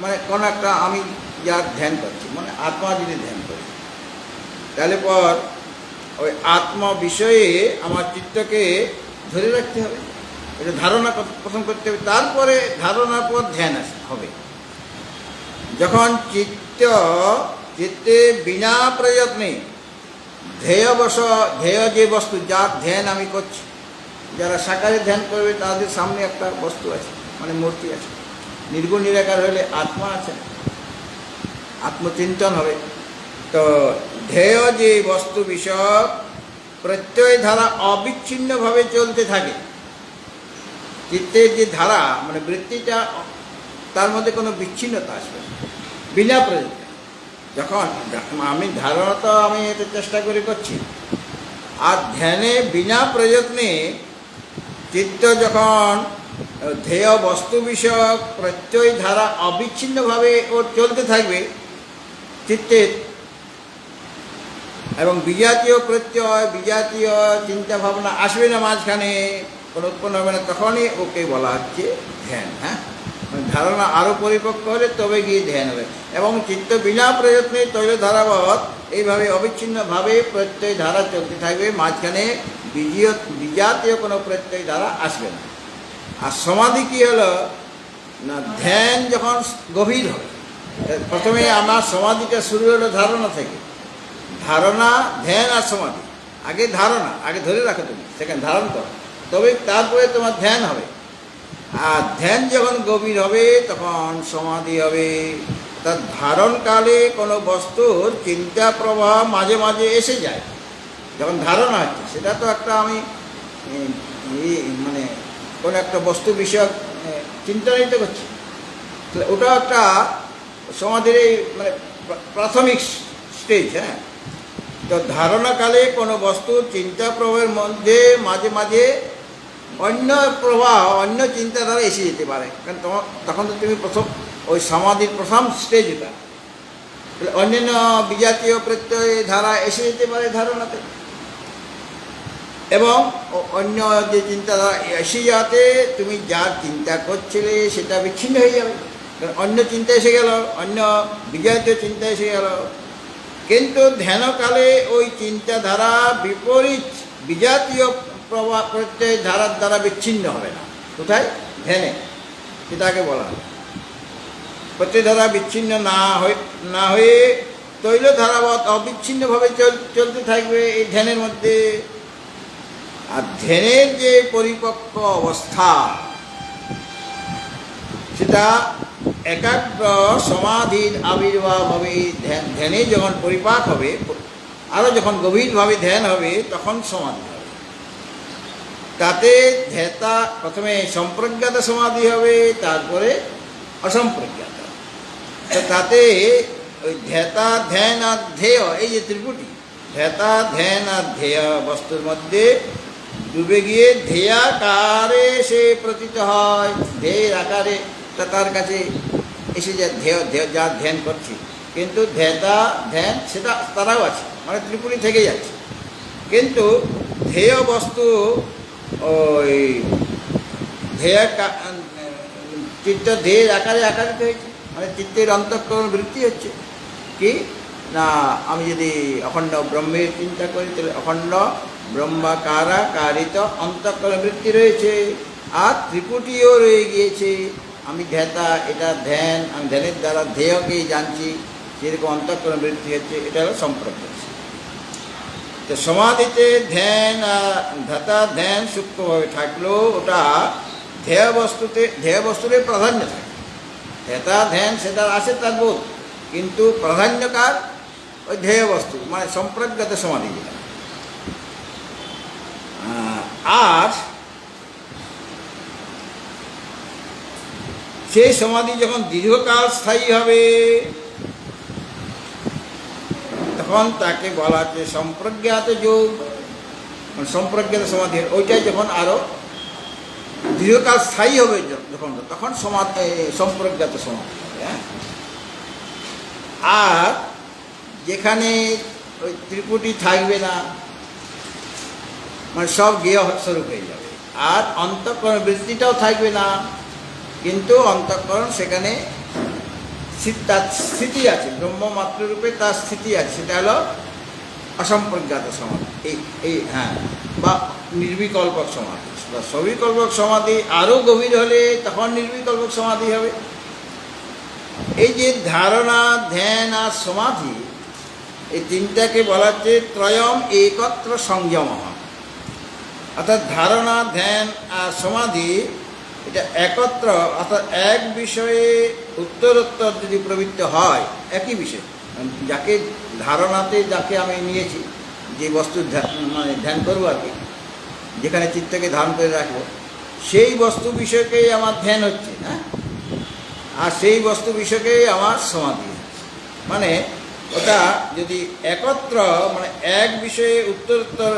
মানে কোনো একটা, আমি যার ধ্যান করছি, মানে আত্মা যদি ধ্যান করি, তাহলে পর ওই আত্মা বিষয়ে আমার চিত্তকে ধরে রাখতে হবে। এটা ধারণা প্রথম করতে হবে, তারপরে ধারণার পর ধ্যান হবে। যখন চিত্তে বিনা প্রযত্নে ধ্যেয় যে বস্তু, যার ধ্যান আমি করছি, যারা সাকারে ধ্যান করবে তাদের সামনে একটা বস্তু আছে, মানে মূর্তি আছে। নির্গুণ নিরাকার হলে আত্মা আছে, আত্মচিন্তন হবে। তো ধ্যেয় যে বস্তু বিষয়ক প্রত্যয় ধারা অবিচ্ছিন্নভাবে চলতে থাকে। চিত্তের যে ধারা মানে বৃত্তিটা, তার মধ্যে কোনো বিচ্ছিন্নতা আসবে না, বিনা প্রযত্নে। যখন আমি ধারণা তো আমি এটা চেষ্টা করে করছি, আর ধ্যানে বিনা প্রযত্নে চিত্ত যখন ধ্যেয় বস্তু বিষয়ক প্রত্যয় ধারা অবিচ্ছিন্নভাবে ওর চলতে থাকবে চিত্তের, এবং বিজাতীয় প্রত্যয়, বিজাতীয় চিন্তা ভাবনা আসবে না, মাঝখানে কোনো উৎপন্ন হবে না, তখনই ওকে বলা হচ্ছে ধ্যান। হ্যাঁ, ধারণা আরও পরিপক্ক হলে তবে গিয়ে ধ্যান হবে। এবং চিত্ত বিনা প্রযত্নে তৈল ধারাবৎ এইভাবে অবিচ্ছিন্নভাবে প্রত্যয় ধারা চলতে থাকবে, মাঝখানে বিজাতীয় কোনো প্রত্যয় ধারা আসবে না। আর সমাধি কী হলো না, ধ্যান যখন গভীর হবে, প্রথমে আমার সমাধিটা শুরু হলো ধারণা থেকে। ধারণা, ধ্যান আর সমাধি। আগে ধারণা, আগে ধরে রাখো তুমি, সেখানে ধারণ করো, তবে তারপরে তোমার ধ্যান হবে। আর ধ্যান যখন গভীর হবে তখন সমাধি হবে। তার ধারণকালে কোনো বস্তুর চিন্তা প্রবাহ মাঝে মাঝে এসে যায়, যখন ধারণা হচ্ছে, সেটা তো একটা আমি মানে কোনো একটা বস্তু বিষয়ক চিন্তা নিতে করছি, ওটা একটা সমাধির এই মানে প্রাথমিক স্টেজ। হ্যাঁ, তো ধারণাকালে কোনো বস্তুর চিন্তা প্রবাহের মধ্যে মাঝে মাঝে অন্য প্রবাহ, অন্য চিন্তাধারা এসে যেতে পারে, কারণ তখন তো তুমি প্রথম ওই সমাধির প্রথম স্টেজ এটা, অন্যান্য বিজাতীয় প্রত্যয় ধারা এসে যেতে পারে ধারণাতে, এবং অন্য যে চিন্তাধারা এসে যাতে তুমি যা চিন্তা করছিলে সেটা বিচ্ছিন্ন হয়ে যাবে, কারণ অন্য চিন্তা এসে গেল, অন্য বিজাতীয় চিন্তা এসে গেল। কিন্তু ধ্যানকালে ওই চিন্তাধারা বিপরীত বিজাতীয় প্রভাব প্রত্যয় ধারার দ্বারা বিচ্ছিন্ন হবে না। কোথায়? ধ্যানে। সেটাকে বলা হয় প্রত্যয় ধারা বিচ্ছিন্ন না হয়ে তৈল ধারাবৎ অবিচ্ছিন্নভাবে চলতে থাকবে এই ধ্যানের মধ্যে। আর ধ্যানের যে পরিপক্ক অবস্থা, সেটা একাগ্র সমাধির আবির্ভাব হবে। ধ্যানে যখন পরিপাক হবে, আরও যখন গভীরভাবে ধ্যান হবে, তখন সমাধি হবে। তাতে ধ্যাতা প্রথমে সম্প্রজ্ঞাত সমাধি হবে, তারপরে অসম্প্রজ্ঞাত। তো তাতে ওই ধ্যাতা, ধ্যান আর ধ্যেয়, এই যে ত্রিপুটি, ধ্যাতা, ধ্যান আর ধ্যেয় বস্তুর মধ্যে ডুবে গিয়ে ধ্যেয়াকারে সে প্রতীত হয়। ধ্যেয়ের আকারে তার কাছে এসে যে যা ধ্যান করছি, কিন্তু ধ্যাতা ধ্যান সেটা তারাও আছে, মানে ত্রিপুটি থেকে যাচ্ছে, কিন্তু ধ্যেয় বস্তু ওই চিত্ত ধ্যেয়ের আকারে আকারিত হয়েছে, মানে চিত্তের অন্তঃকরণ বৃত্তি হচ্ছে কি না, আমি যদি অখণ্ড ব্রহ্মের চিন্তা করি তাহলে অখণ্ড ব্রহ্মাকারা কারিত অন্তঃকরণ বৃত্তি রয়েছে, আর ত্রিপুটিও রয়ে গিয়েছে। আমি ধ্যাতা, এটা ধ্যান, আমি ধ্যানের দ্বারা ধ্যেয়কেই জানছি, যেরকম অন্তঃকরণ বৃত্তি হচ্ছে, এটা হলো সম্প্রজ্ঞাত। তো সমাধিতে ধ্যান, ধ্যাতা ধ্যান সূক্ষ্মভাবে থাকলেও ওটা ধ্যেয় বস্তুতে প্রাধান্য থাকে। ধ্যাতা ধ্যান সেটা আছে তার বোধ, কিন্তু প্রাধান্যকার ওই ধ্যেয় বস্তু, মানে সম্প্রজ্ঞাত সমাধি যেটা। আর সেই সমাধি যখন দীর্ঘকাল স্থায়ী হবে, তখন তাকে বলা হচ্ছে সম্প্রজ্ঞাত যোগ, মানে সম্প্রজ্ঞাত সমাধি। ওইটাই যখন আরো দীর্ঘকাল স্থায়ী হবে তখন সম্প্রজ্ঞাত সমাধি। হ্যাঁ, আর যেখানে ওই ত্রিপুটি থাকবে না, মানে সব জ্ঞেয় স্বরূপ হয়ে যাবে, আর অন্তঃকরণ বৃত্তিটাও থাকবে না, কিন্তু অন্তঃকরণ সেখানে তার স্থিতি আছে, ব্রহ্মমাত্র রূপে তার স্থিতি আছে, সেটা হলো অসম্প্রজ্ঞাত সমাধি। এই হ্যাঁ, বা নির্বিকল্পক সমাধি। সবিকল্পক সমাধি আরও গভীর হলে তখন নির্বিকল্পক সমাধি হবে। এই যে ধারণা, ধ্যান আর সমাধি, এই তিনটাকে বলা হচ্ছে ত্রয়ম একত্র সংযম। অর্থাৎ ধারণা, ধ্যান আর সমাধি এটা একত্র, অর্থাৎ এক বিষয়ে উত্তরোত্তর যদি প্রবৃত্ত হয়, একই বিষয়, যাকে ধারণাতে যাকে আমি নিয়েছি, যে বস্তু মানে ধ্যান করবো আর কি, যেখানে চিত্তকে ধারণ করে রাখবো, সেই বস্তু বিষয়কেই আমার ধ্যান হচ্ছে। হ্যাঁ, আর সেই বস্তু বিষয়কেই আমার সমাধি। মানে ওটা যদি একত্র, মানে এক বিষয়ে উত্তরোত্তর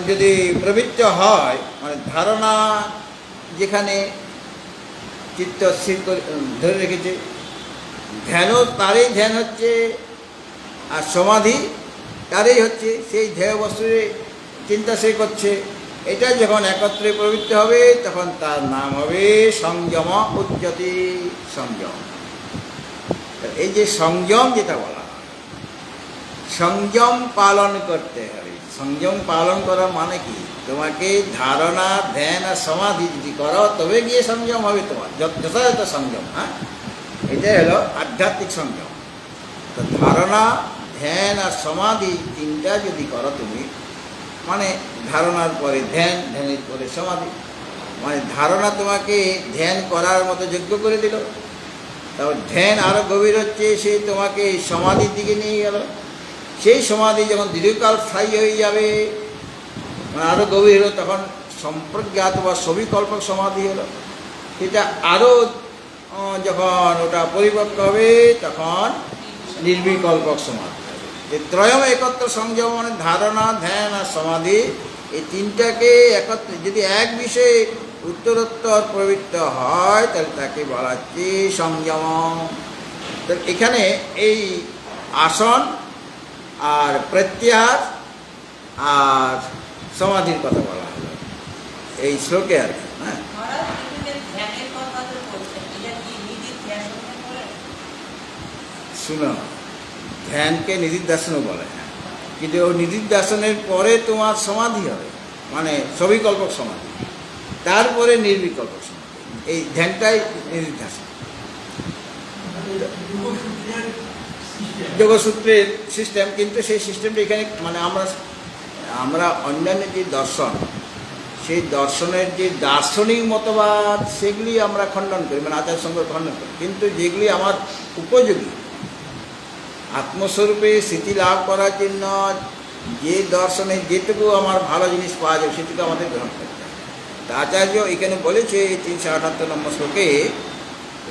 যদি প্রবৃত্ত হয়, মানে ধারণা যেখানে চিত্ত স্থির করে ধরে রেখেছে, ধ্যানও তারই ধ্যান হচ্ছে, আর সমাধি তারই হচ্ছে, সেই ধ্যেয় বস্তুর চিন্তা সে করছে, এটা যখন একত্রে প্রবৃত্ত হবে তখন তার নাম হবে সংযম উচ্যতে। সংযম, এই যে সংযম যেটা বলা, সংযম পালন করতে হবে। সংযম পালন করার মানে কি? তোমাকে ধারণা, ধ্যান আর সমাধি যদি করো তবে গিয়ে সংযম হবে তোমার, যথাযথ সংযম। হ্যাঁ, এটাই হলো আধ্যাত্মিক সংযম। তো ধারণা, ধ্যান আর সমাধি তিনটা যদি করো তুমি, মানে ধারণার পরে ধ্যান, ধ্যানের পরে সমাধি। মানে ধারণা তোমাকে ধ্যান করার মতো যোগ্য করে দিল, তারপর ধ্যান আরও গভীর হচ্ছে, সে তোমাকে সমাধির দিকে নিয়ে গেল। সেই সমাধি যখন দীর্ঘকাল স্থায়ী হয়ে যাবে, আরও গভীর হলো, তখন সম্প্রজ্ঞাত বা সবিকল্পক সমাধি হলো। সেটা আরও যখন ওটা পরিপক্ক হবে, তখন নির্বিকল্পক সমাধি হবে। যে ত্রয়ম একত্র সংযম, মানে ধারণা, ধ্যান আর সমাধি, এই তিনটাকে একত্রে যদি এক বিষয়ে উত্তরোত্তর প্রবৃত্ত হয়, তাহলে তাকে বলা হচ্ছে সংযম। তো এখানে এই আসন আর প্রত্যাহার আর সমাধির কথা বলা হলো এই শ্লোকে আর কি। হ্যাঁ, শুনো, ধ্যানকে নিধিধ্যাসনও বলে, কিন্তু ও নিধিধ্যাসনের পরে তোমার সমাধি হবে, মানে সবিকল্পক সমাধি, তারপরে নির্বিকল্পক সমাধি। এই ধ্যানটাই নিধিধ্যাসন। যোগসূত্রের সিস্টেম, কিন্তু সেই সিস্টেমটা এখানে মানে আমরা অন্যান্য যে দর্শন, সেই দর্শনের যে দার্শনিক মতবাদ, সেগুলি আমরা খণ্ডন করি, মানে আচার্য সঙ্গে খণ্ডন করি। কিন্তু যেগুলি আমার উপযোগী আত্মস্বরূপে স্মৃতি লাভ করার জন্য, যে দর্শনে যেটুকু আমার ভালো জিনিস পাওয়া যাবে, সেটুকু আমাদের গ্রহণ করতে হবে। তা আচার্য এখানে বলেছে 378 নম্বর শ্লোকে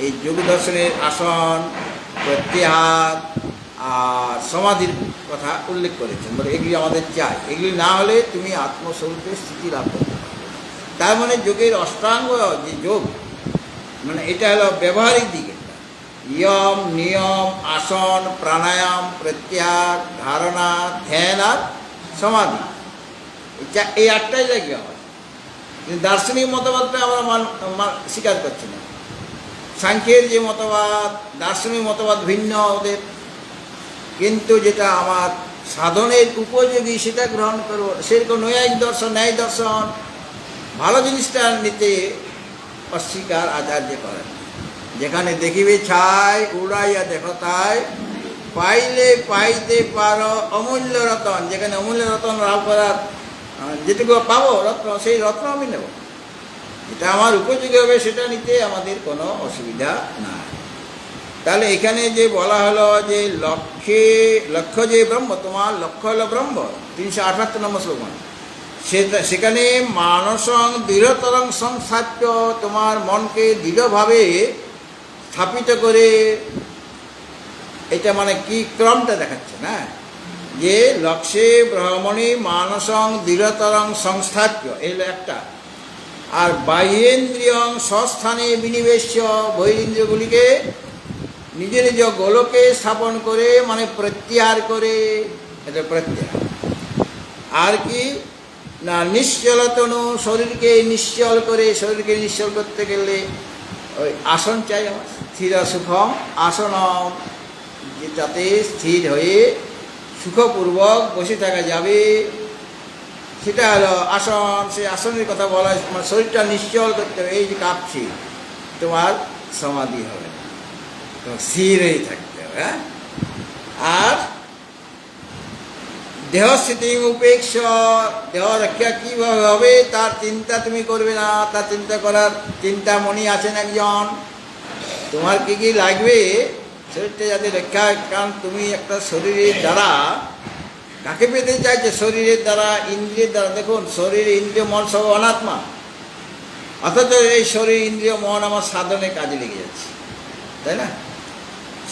এই যোগ দর্শনের আসন, প্রত্যাহার আর সমাধির কথা উল্লেখ করেছেন। বলে এগুলি আমাদের চাই, এগুলি না হলে তুমি আত্মস্বরূপে স্থিতি লাভ করতে পারবে। তার মানে যোগের অষ্টাঙ্গ যে যোগ, মানে এটা হলো ব্যবহারিক দিকে, ইয়ম, নিয়ম, আসন, প্রাণায়াম, প্রত্যাহার, ধারণা, ধ্যান আর সমাধি, এই আটটাই লাগবে আমার। কিন্তু দার্শনিক মতবাদটা আমরা স্বীকার করছি না। সাংখ্যের যে মতবাদ, দার্শনিক মতবাদ ভিন্ন ওদের, কিন্তু যেটা আমার সাধনের উপযোগী সেটা গ্রহণ করব। সেরকম নৈয়ায়িক দর্শন, ন্যায় দর্শন, ভালো জিনিসটা নিতে অস্বীকার আচার্য করেন। যেখানে দেখিবে ছাই, উড়াইয়া দেখো তাই, পাইলে পাইতে পারো অমূল্য রতন। যেখানে অমূল্য রতন লাভ করার যেটুকু পাবো রত্ন, সেই রত্ন আমি নেব, এটা আমার উপযোগী হবে, সেটা নিতে আমাদের কোনো অসুবিধা নাই। তাহলে এখানে যে বলা হলো যে লক্ষ্য যে ব্রহ্ম, তোমার লক্ষ্য হলো ব্রহ্ম, 378 নম্বর শ্লোক, সেখানে মানসং দৃঢ়তরং সংস্থাপ্য, তোমার মনকে দৃঢ়ভাবে স্থাপিত করে, এটা মানে কি ক্রমটা দেখাচ্ছে না, যে লক্ষ্যে ব্রহ্মণি মানসং দৃঢ়তরং সংস্থাপ্য, এই একটা। আর বাহ্যেন্দ্রিয়ং স্বস্থানে বিনিবেশ্য, বহিরিন্দ্রিয়গুলিকে নিজ নিজ গোলকে স্থাপন করে, মানে প্রত্যাহার করে, এটা প্রত্যাহার। আর কি না, নিশ্চলতনু, শরীরকে নিশ্চল করে, শরীরকে নিশ্চল করতে গেলে ওই আসন চাই আমার, স্থির সুখম আসনম, যেটাতে স্থির হয়ে সুখপূর্বক বসে থাকা যাবে, সেটা হলো আসন। সেই আসনের কথা বলা, মানে শরীরটা নিশ্চল করতে হবে। এই যে কাঁপছি, তোমার সমাধি হবে, তোমার স্থির হয়ে থাকতে হবে। হ্যাঁ, আর দেহস্থিতি উপেক্ষ, দেহ রক্ষা কীভাবে হবে তার চিন্তা তুমি করবে না। তার চিন্তা করার চিন্তামণি আছেন একজন, তোমার কী কী লাগবে শরীরটা যাতে রক্ষা। কারণ তুমি একটা শরীরের দ্বারা কাকে পেতে চাইছে? শরীরের দ্বারা, ইন্দ্রিয়ের দ্বারা। দেখুন, শরীর, ইন্দ্রিয়, মন সব অনাত্মা, অথচ এই শরীর, ইন্দ্রিয়, মন আমার সাধনে কাজে লেগে যাচ্ছে, তাই না?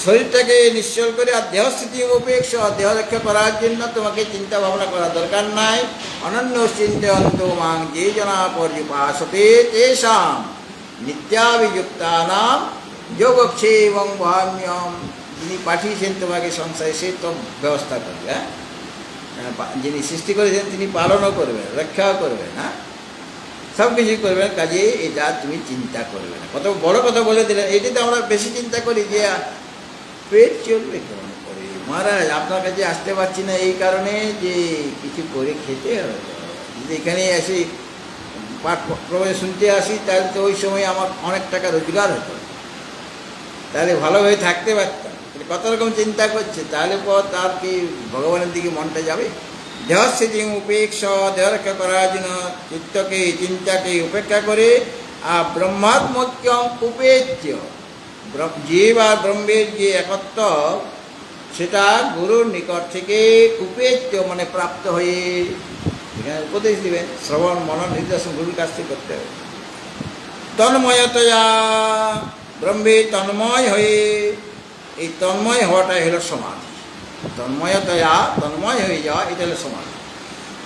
শরীরটাকে নিশ্চল করে, আর দেহস্থিতি উপেক্ষ, দেহ রক্ষা করার জন্য তোমাকে চিন্তা ভাবনা করার দরকার নাই। অনন্য চিন্তয়ন্ত মাং যে জনা পর্যুপাসতে তেষাং নিত্যাভিযুক্তানাম যোগক্ষেমং ভাম্যম। যিনি পাঠিয়েছেন তোমাকে সংসারে, সে তো ব্যবস্থা করবে। হ্যাঁ, যিনি সৃষ্টি করেছেন তিনি পালনও করবেন, রক্ষাও করবেন, হ্যাঁ, সব কিছুই করবেন। কাজে এটা তুমি চিন্তা করবে না। কত বড় কথা বলে দিলেন। এটি তো আমরা বেশি চিন্তা করি যে পেট চলবে কেমন করে, মহারাজ আপনার কাছে আসতে পারছি না এই কারণে যে কিছু করে খেতে হবে। যদি এখানে আসি, পাঠ প্রবচন শুনতে আসি, তাহলে তো ওই সময় আমার অনেক টাকা রোজগার হতো, তাহলে ভালোভাবে থাকতে পারতাম। কত রকম চিন্তা করছে, তাহলে পর তার কি ভগবানের দিকে মনটা যাবে? দেহস্থিতি উপেক্ষ দেহরক্ষা করার জন্য চিত্তকে চিন্তাকে উপেক্ষা করে আর ব্রহ্মাত্মক্যম উপেত্য জীব আর ব্রহ্মের যে একত্ব সেটা গুরুর নিকট থেকে উপেত্য মানে প্রাপ্ত হয়ে এখানে উপদেশ দিবেন, শ্রবণ মনন নির্দেশন গুরুর কাছ থেকে করতে হবে। তন্ময়তয়া ব্রহ্মে তন্ময় হয়ে, এই তন্ময় হওয়াটাই হলো সমাধি। তন্ময়তয়া তন্ময় হয়ে যাওয়া এটা হলো সমাধি।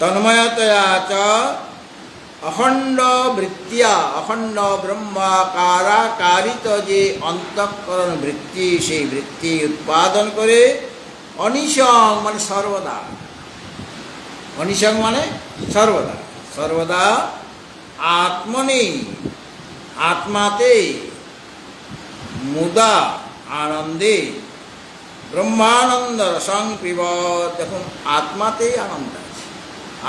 তন্ময়তয়া চ অখণ্ড বৃত্তিয়া অখণ্ড ব্রহ্মাকারাকারিত যে অন্তঃকরণ বৃত্তি, সেই বৃত্তি উৎপাদন করে অনিশং মানে সর্বদা, অনিশং মানে সর্বদা, সর্বদা আত্মনি আত্মাতে মুদা আনন্দে ব্রহ্মানন্দ রসং পিবৎ। দেখুন আত্মাতেই আনন্দ আছে,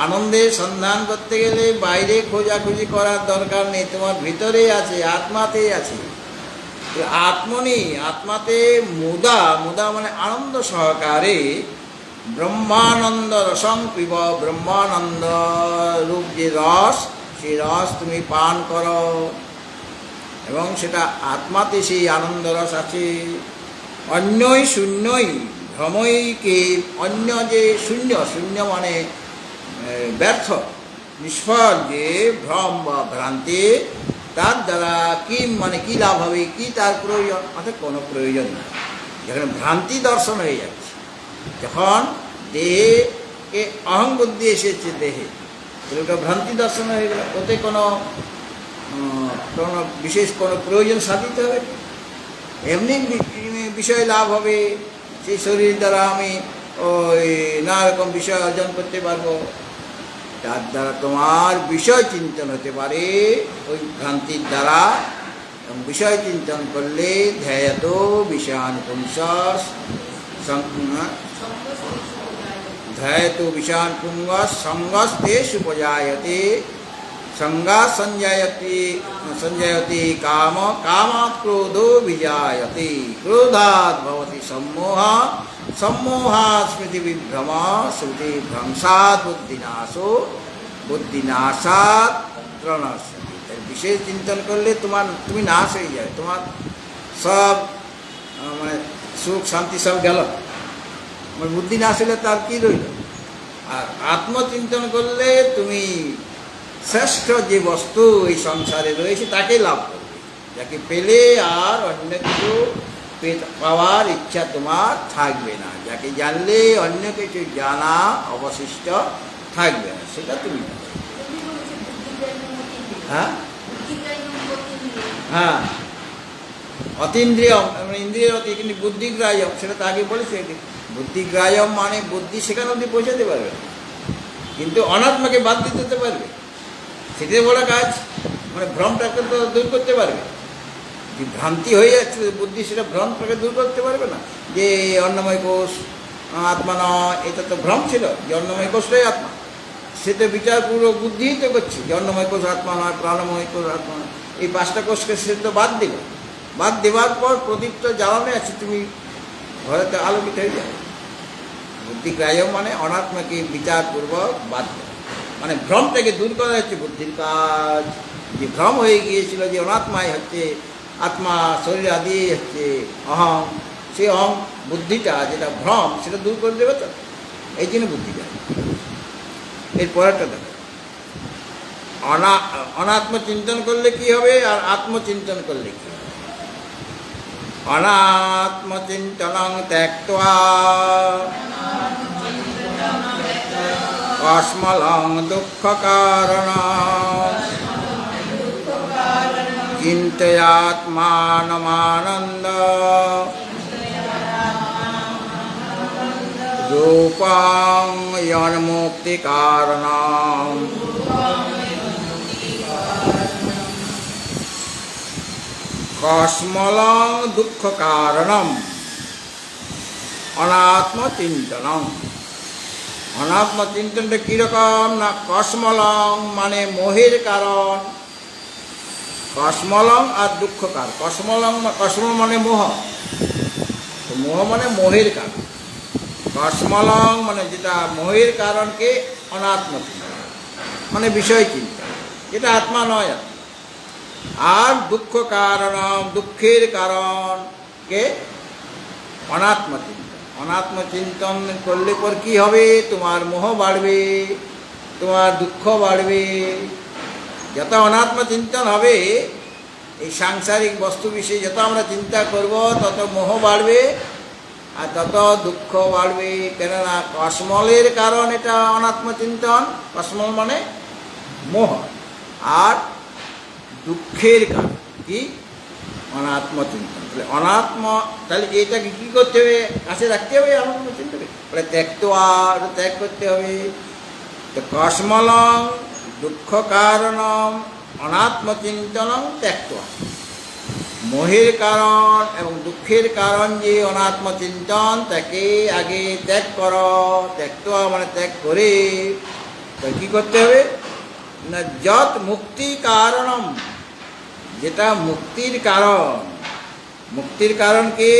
আনন্দের সন্ধান করতে গেলে বাইরে খোঁজাখুঁজি করার দরকার নেই, তোমার ভিতরেই আছে, আত্মাতেই আছে। আত্মনি আত্মাতে মুদা, মুদা মানে আনন্দ সহকারে ব্রহ্মানন্দ রসং পিব, ব্রহ্মানন্দ রূপ যে রস, সেই রস তুমি পান করো এবং সেটা আত্মাতে সেই আনন্দ রস আছে। অন্যই শূন্যই ভ্রমই কে, অন্য যে শূন্য, শূন্য মানে ব্যর্থ নিষ্ফল যে ভ্রম বা ভ্রান্তি, তার দ্বারা কি মানে কী লাভ হবে, কি তার প্রয়োজন, অর্থাৎ কোনো প্রয়োজন নেই। যেখানে ভ্রান্তি দর্শন হয়ে যাচ্ছে, যখন দেহে অহং বুদ্ধি এসেছে দেহে, তাহলে ওটা ভ্রান্তি দর্শন হয়ে গেল, ওতে কোনো কোনো বিশেষ কোনো প্রয়োজন সাধিত হবে, এমনি বিষয় লাভ হবে, সেই শরীর দ্বারা আমি ওই নানা রকম বিষয় অর্জন করতে পারবো, তার দ্বারা তোমার বিষয় চিন্তন হতে পারে ওই ভ্রান্তির দ্বারা। বিষয় চিন্তন করলে ধ্যায়ত বিষয়ান পুংসস, ধ্যায়ত বিষয়ান পুংস সঙ্গস্তেষু উপজায়তে, সঙ্গা সঞ্জায়তি সঞ্জায়তি কাম, কামাৎ ক্রোধো বিজায়তে, ক্রোধাৎ ভবতি সম্মোহ, সম্মোহাৎ স্মৃতি বিভ্রম, স্মৃতি ভ্রংসাৎ বুদ্ধিনাশো, বুদ্ধিনাশাৎ ত্রণস্মৃতি। তার বিশেষ চিন্তন করলে তুমি নাশ হয়ে যায়, তোমার সব মানে সুখ শান্তি সব গেল, আমার বুদ্ধি নাশ হলে তার কী রইল। আর আত্মচিন্তন করলে তুমি শ্রেষ্ঠ যে বস্তু এই সংসারে রয়েছে তাকে লাভ করবে, যাকে পেলে আর অন্য কিছু পাওয়ার ইচ্ছা তোমার থাকবে না, যাকে জানলে অন্য কিছু জানা অবশিষ্ট থাকবে না, সেটা তুমি হ্যাঁ হ্যাঁ অতীন্দ্রিয়ম মানে ইন্দ্রিয় অতি, কিন্তু বুদ্ধিগ্রাহ্যম সেটা তো আগে বলেছে। বুদ্ধিগ্রাহ্যম মানে বুদ্ধি সেখানে অবধি পৌঁছাতে পারবে, কিন্তু অনাত্মাকে বাদ দিতে পারবে, সেটাই বড় কাজ। মানে ভ্রমটাকে তো দূর করতে পারবে, যে ভ্রান্তি হয়ে যাচ্ছে বুদ্ধি, সেটা ভ্রমটাকে দূর করতে পারবে না, যে অন্নময় কোষ আত্মা নয়, এটা তো ভ্রম ছিল যে অন্নময় কোষটাই আত্মা, সে তো বিচারপূর্বক বুদ্ধিই তো করছে যে অন্নময় কোষ আত্মা নয়, প্রাণময় কোষ আত্মা নয়। এই পাঁচটা কোষকে সে তো বাদ দিল, বাদ দেওয়ার পর প্রদীপ তো জ্বালানো আছে, তুমি ঘরেতে আলোকিত হয়ে যাবে। বুদ্ধিগ্রাহ্য মানে অনাত্মাকে বিচারপূর্বক বাদ দেওয়া, মানে ভ্রমটাকে দূর করা হচ্ছে বুদ্ধির কাজ। যে ভ্রম হয়ে গিয়েছিল যে অনাত্মাই হচ্ছে আত্মা, শরীর আদি হচ্ছে অহং, সেই অহং বুদ্ধিটা যেটা ভ্রম সেটা দূর করে দেবে, তো এই জন্য বুদ্ধিটা। এর পরেরটা দেখো, অনাত্মচিন্তন করলে কি হবে আর আত্মচিন্তন করলে কি হবে। অনাত্মচিন্তনং ত্যক্ত্বা কস্মলং দুঃখকারণং চিন্তয়াত্মানমানন্দ রূপং যন্মুক্তিকারণং। কস্মলং দুঃখকারণম অনাত্মচিন্তনং। অনাত্মচিন্তনটা কীরকম না, কসমলং মানে মোহের কারণ, কসমলং আর দুঃখকার। কসমলং কসম মানে মোহ, তো মোহ মানে মোহের কারণ। কসমলং মানে যেটা মোহের কারণকে অনাত্ম চিন্তা, মানে বিষয় চিন্তা, যেটা আত্মা নয়। আর দুঃখ কারণম দুঃখের কারণকে অনাত্ম চিন্তন। অনাত্ম চিন্তন করলে পর কি হবে? তোমার মোহ বাড়বে, তোমার দুঃখ বাড়বে। যত অনাত্ম চিন্তন হবে, এই সাংসারিক বস্তু বিষয়ে যত আমরা চিন্তা করব তত মোহ বাড়বে আর তত দুঃখ বাড়বে। কেননা কসমলের কারণ এটা অনাত্ম চিন্তন, কসমল মানে মোহ, আর দুঃখের কারণ কি? অনাত্ম চিন্তন। তাহলে অনাত্ম, তাহলে এটাকে কী করতে হবে? কাছে রাখতে হবে অনাত্ম চিন্তনকে, তাহলে ত্যাগ করতে হবে। তো কসমলং দুঃখ কারণম অনাত্ম চিন্তনং ত্যক্ত্বা, মোহের কারণ এবং দুঃখের কারণ যে অনাত্ম চিন্তন, তাকে আগে ত্যাগ করো। ত্যক্ত্বা মানে ত্যাগ করে। তো কী করতে হবে না? যৎ মুক্তি কারণম, যেটা মুক্তির কারণ। মুক্তির কারণ কি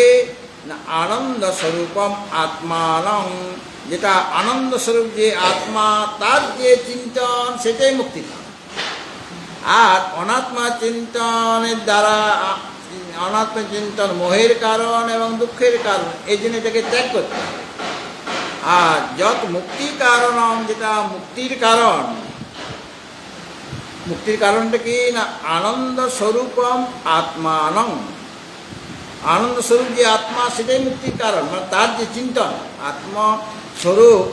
না? আনন্দ স্বরূপম আত্মানং, যেটা আনন্দ স্বরূপ যে আত্মা, তার যে চিন্তন, সেটাই মুক্তির কারণ। আর অনাত্মা চিন্তনের দ্বারা, অনাত্মা চিন্তন মোহের কারণ এবং দুঃখের কারণ, এই জন্য এটাকে ত্যাগ করতে হবে। আর যত মুক্তি কারণম, যেটা মুক্তির কারণ। মুক্তির কারণটা কি না? আনন্দ স্বরূপম আত্মানং, আনন্দ স্বরূপ যে আত্মা, সেটাই মুক্তির কারণ। মানে তার যে চিন্তন, আত্মস্বরূপ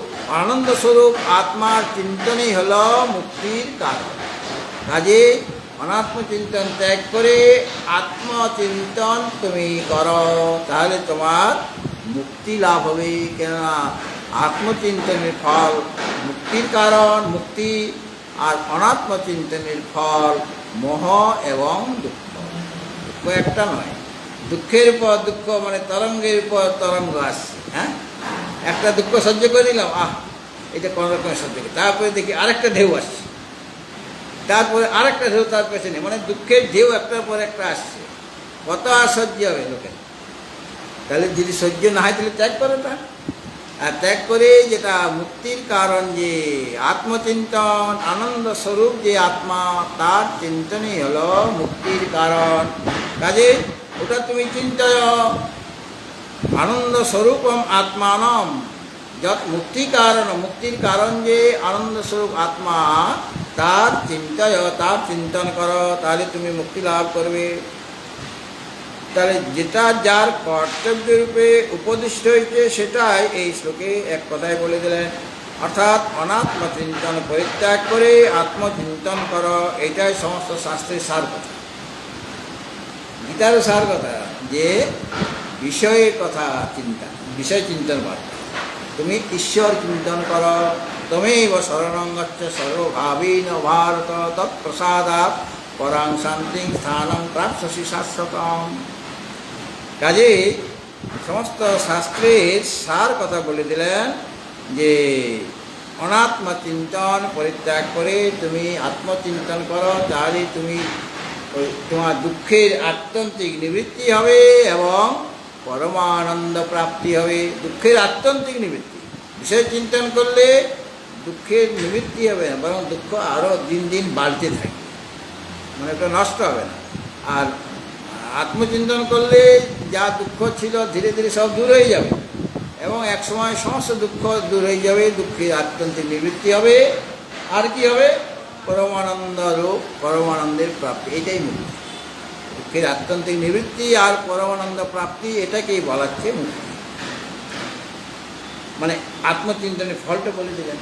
আনন্দ স্বরূপ আত্মার চিন্তনই হল মুক্তির কারণ। কাজে অনাত্ম চিন্তন ত্যাগ করে আত্মচিন্তন তুমি করো, তাহলে তোমার মুক্তি লাভ হবে। কেননা আত্মচিন্তনের ফল মুক্তির কারণ, মুক্তি। আর অনাত্ম চিন্তনের ফল মোহ এবং দুঃখ। দুঃখ একটা নয়, দুঃখের পর দুঃখ, মানে তরঙ্গের পর তরঙ্গ আসছে। হ্যাঁ, একটা দুঃখ সহ্য করে নিলাম, এটা কোনো রকমের সহ্য করি, তারপরে দেখি আরেকটা ঢেউ আসছে, তারপরে আরেকটা ঢেউ তার পেছনে, মানে দুঃখের ঢেউ একটার পর একটা আসছে। কত আর সহ্য হবে লোকের? তাহলে যদি সহ্য না হয় তাহলে ত্যাগ করে তা। আর ত্যাগ করে যেটা মুক্তির কারণ, যে আত্মচিন্তন, আনন্দ স্বরূপ যে আত্মা, তার চিন্তনই হলো মুক্তির কারণ। কাজে ওটা তুমি চিন্তয়। আনন্দ স্বরূপম আত্মানম যত মুক্তি কারণ, মুক্তির কারণ যে আনন্দ স্বরূপ আত্মা, তার চিন্তয়, তার চিন্তন করো, তাহলে তুমি মুক্তি লাভ করবে। তাহলে যেটা যার কর্তব্য রূপে উপদিষ্ট হয়েছে, সেটাই এই শ্লোকে এক কথায় বলে দিলেন। অর্থাৎ অনাত্ম চিন্তন পরিত্যাগ করে আত্মচিন্তন করো, এটাই সমস্ত শাস্ত্রের সার কথা, গীতারও সার কথা, যে বিষয়ের কথা চিন্তা, বিষয় চিন্তন বার্তা। তুমি ঈশ্বর চিন্তন করো। তমেব শরণং গচ্ছ সর্বভাবেন ভারত, তৎপ্রসাদাৎ পরাং শান্তিং স্থানং প্রাপ্স্যসি শাশ্বতম। কাজে সমস্ত শাস্ত্রের সার কথা বলে দিলেন, যে অনাত্ম চিন্তন পরিত্যাগ করে তুমি আত্মচিন্তন করো, তাহলে তুমি তোমার দুঃখের আত্যন্তিক নিবৃত্তি হবে এবং পরমানন্দ প্রাপ্তি হবে। দুঃখের আত্যন্তিক নিবৃত্তি, বিষয় চিন্তন করলে দুঃখের নিবৃত্তি হবে না, বরং দুঃখ আরও দিন দিন বাড়তে থাকে, মানে এটা নষ্ট হবে না। আর আত্মচিন্তন করলে যা দুঃখ ছিল ধীরে ধীরে সব দূর হয়ে যাবে এবং একসময় সমস্ত দুঃখ দূর হয়ে যাবে, দুঃখের আত্যন্তিক নিবৃত্তি হবে। আর কি হবে? পরমানন্দ রূপ, পরমানন্দের প্রাপ্তি, এটাই মুক্তি। দুঃখের আত্যন্তিক নিবৃত্তি আর পরমানন্দ প্রাপ্তি, এটাকেই বলাচ্ছে মুক্তি। মানে আত্মচিন্তনের ফলটা বলে দিলেন,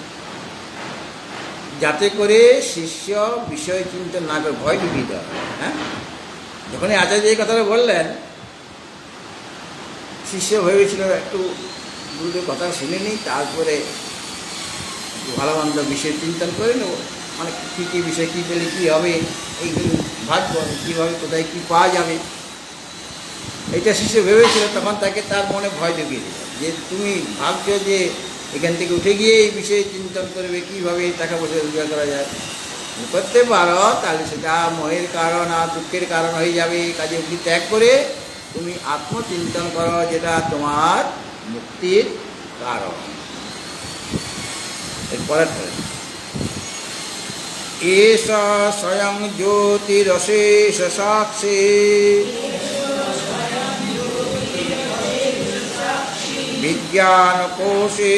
যাতে করে শিষ্য বিষয় চিন্তন না করে ভয় ঢুকিয়ে দেওয়া। হ্যাঁ, যখনই আচার্য এই কথাটা বললেন, শিষ্য ভেবেছিল একটু গুরুদেব কথা শুনে নিই, তারপরে ভালো মন্দ বিষয় চিন্তন করে নেব, মানে কী কী বিষয়, কী পেলে কী হবে, এইগুলো ভাবব, কীভাবে কোথায় কী পাওয়া যাবে, এইটা শিষ্য ভেবেছিল। তখন তাকে তার মনে ভয় ঢুকিয়ে দিল, যে তুমি ভাবছো যে এখান থেকে উঠে গিয়ে এই বিষয়ে চিন্তন করবে, কীভাবে টাকা পয়সা রোজগার করা যায়। করতে পারো, তাহলে সেটা মোহের কারণ আর দুঃখের কারণ হয়ে যাবে। কাজে ওটি ত্যাগ করে তুমি আত্মচিন্তন করো, যেটা তোমার মুক্তির কারণ। এরপরের এষা স্বয়ং জ্যোতিরশেষ সাক্ষী বিজ্ঞানকোশে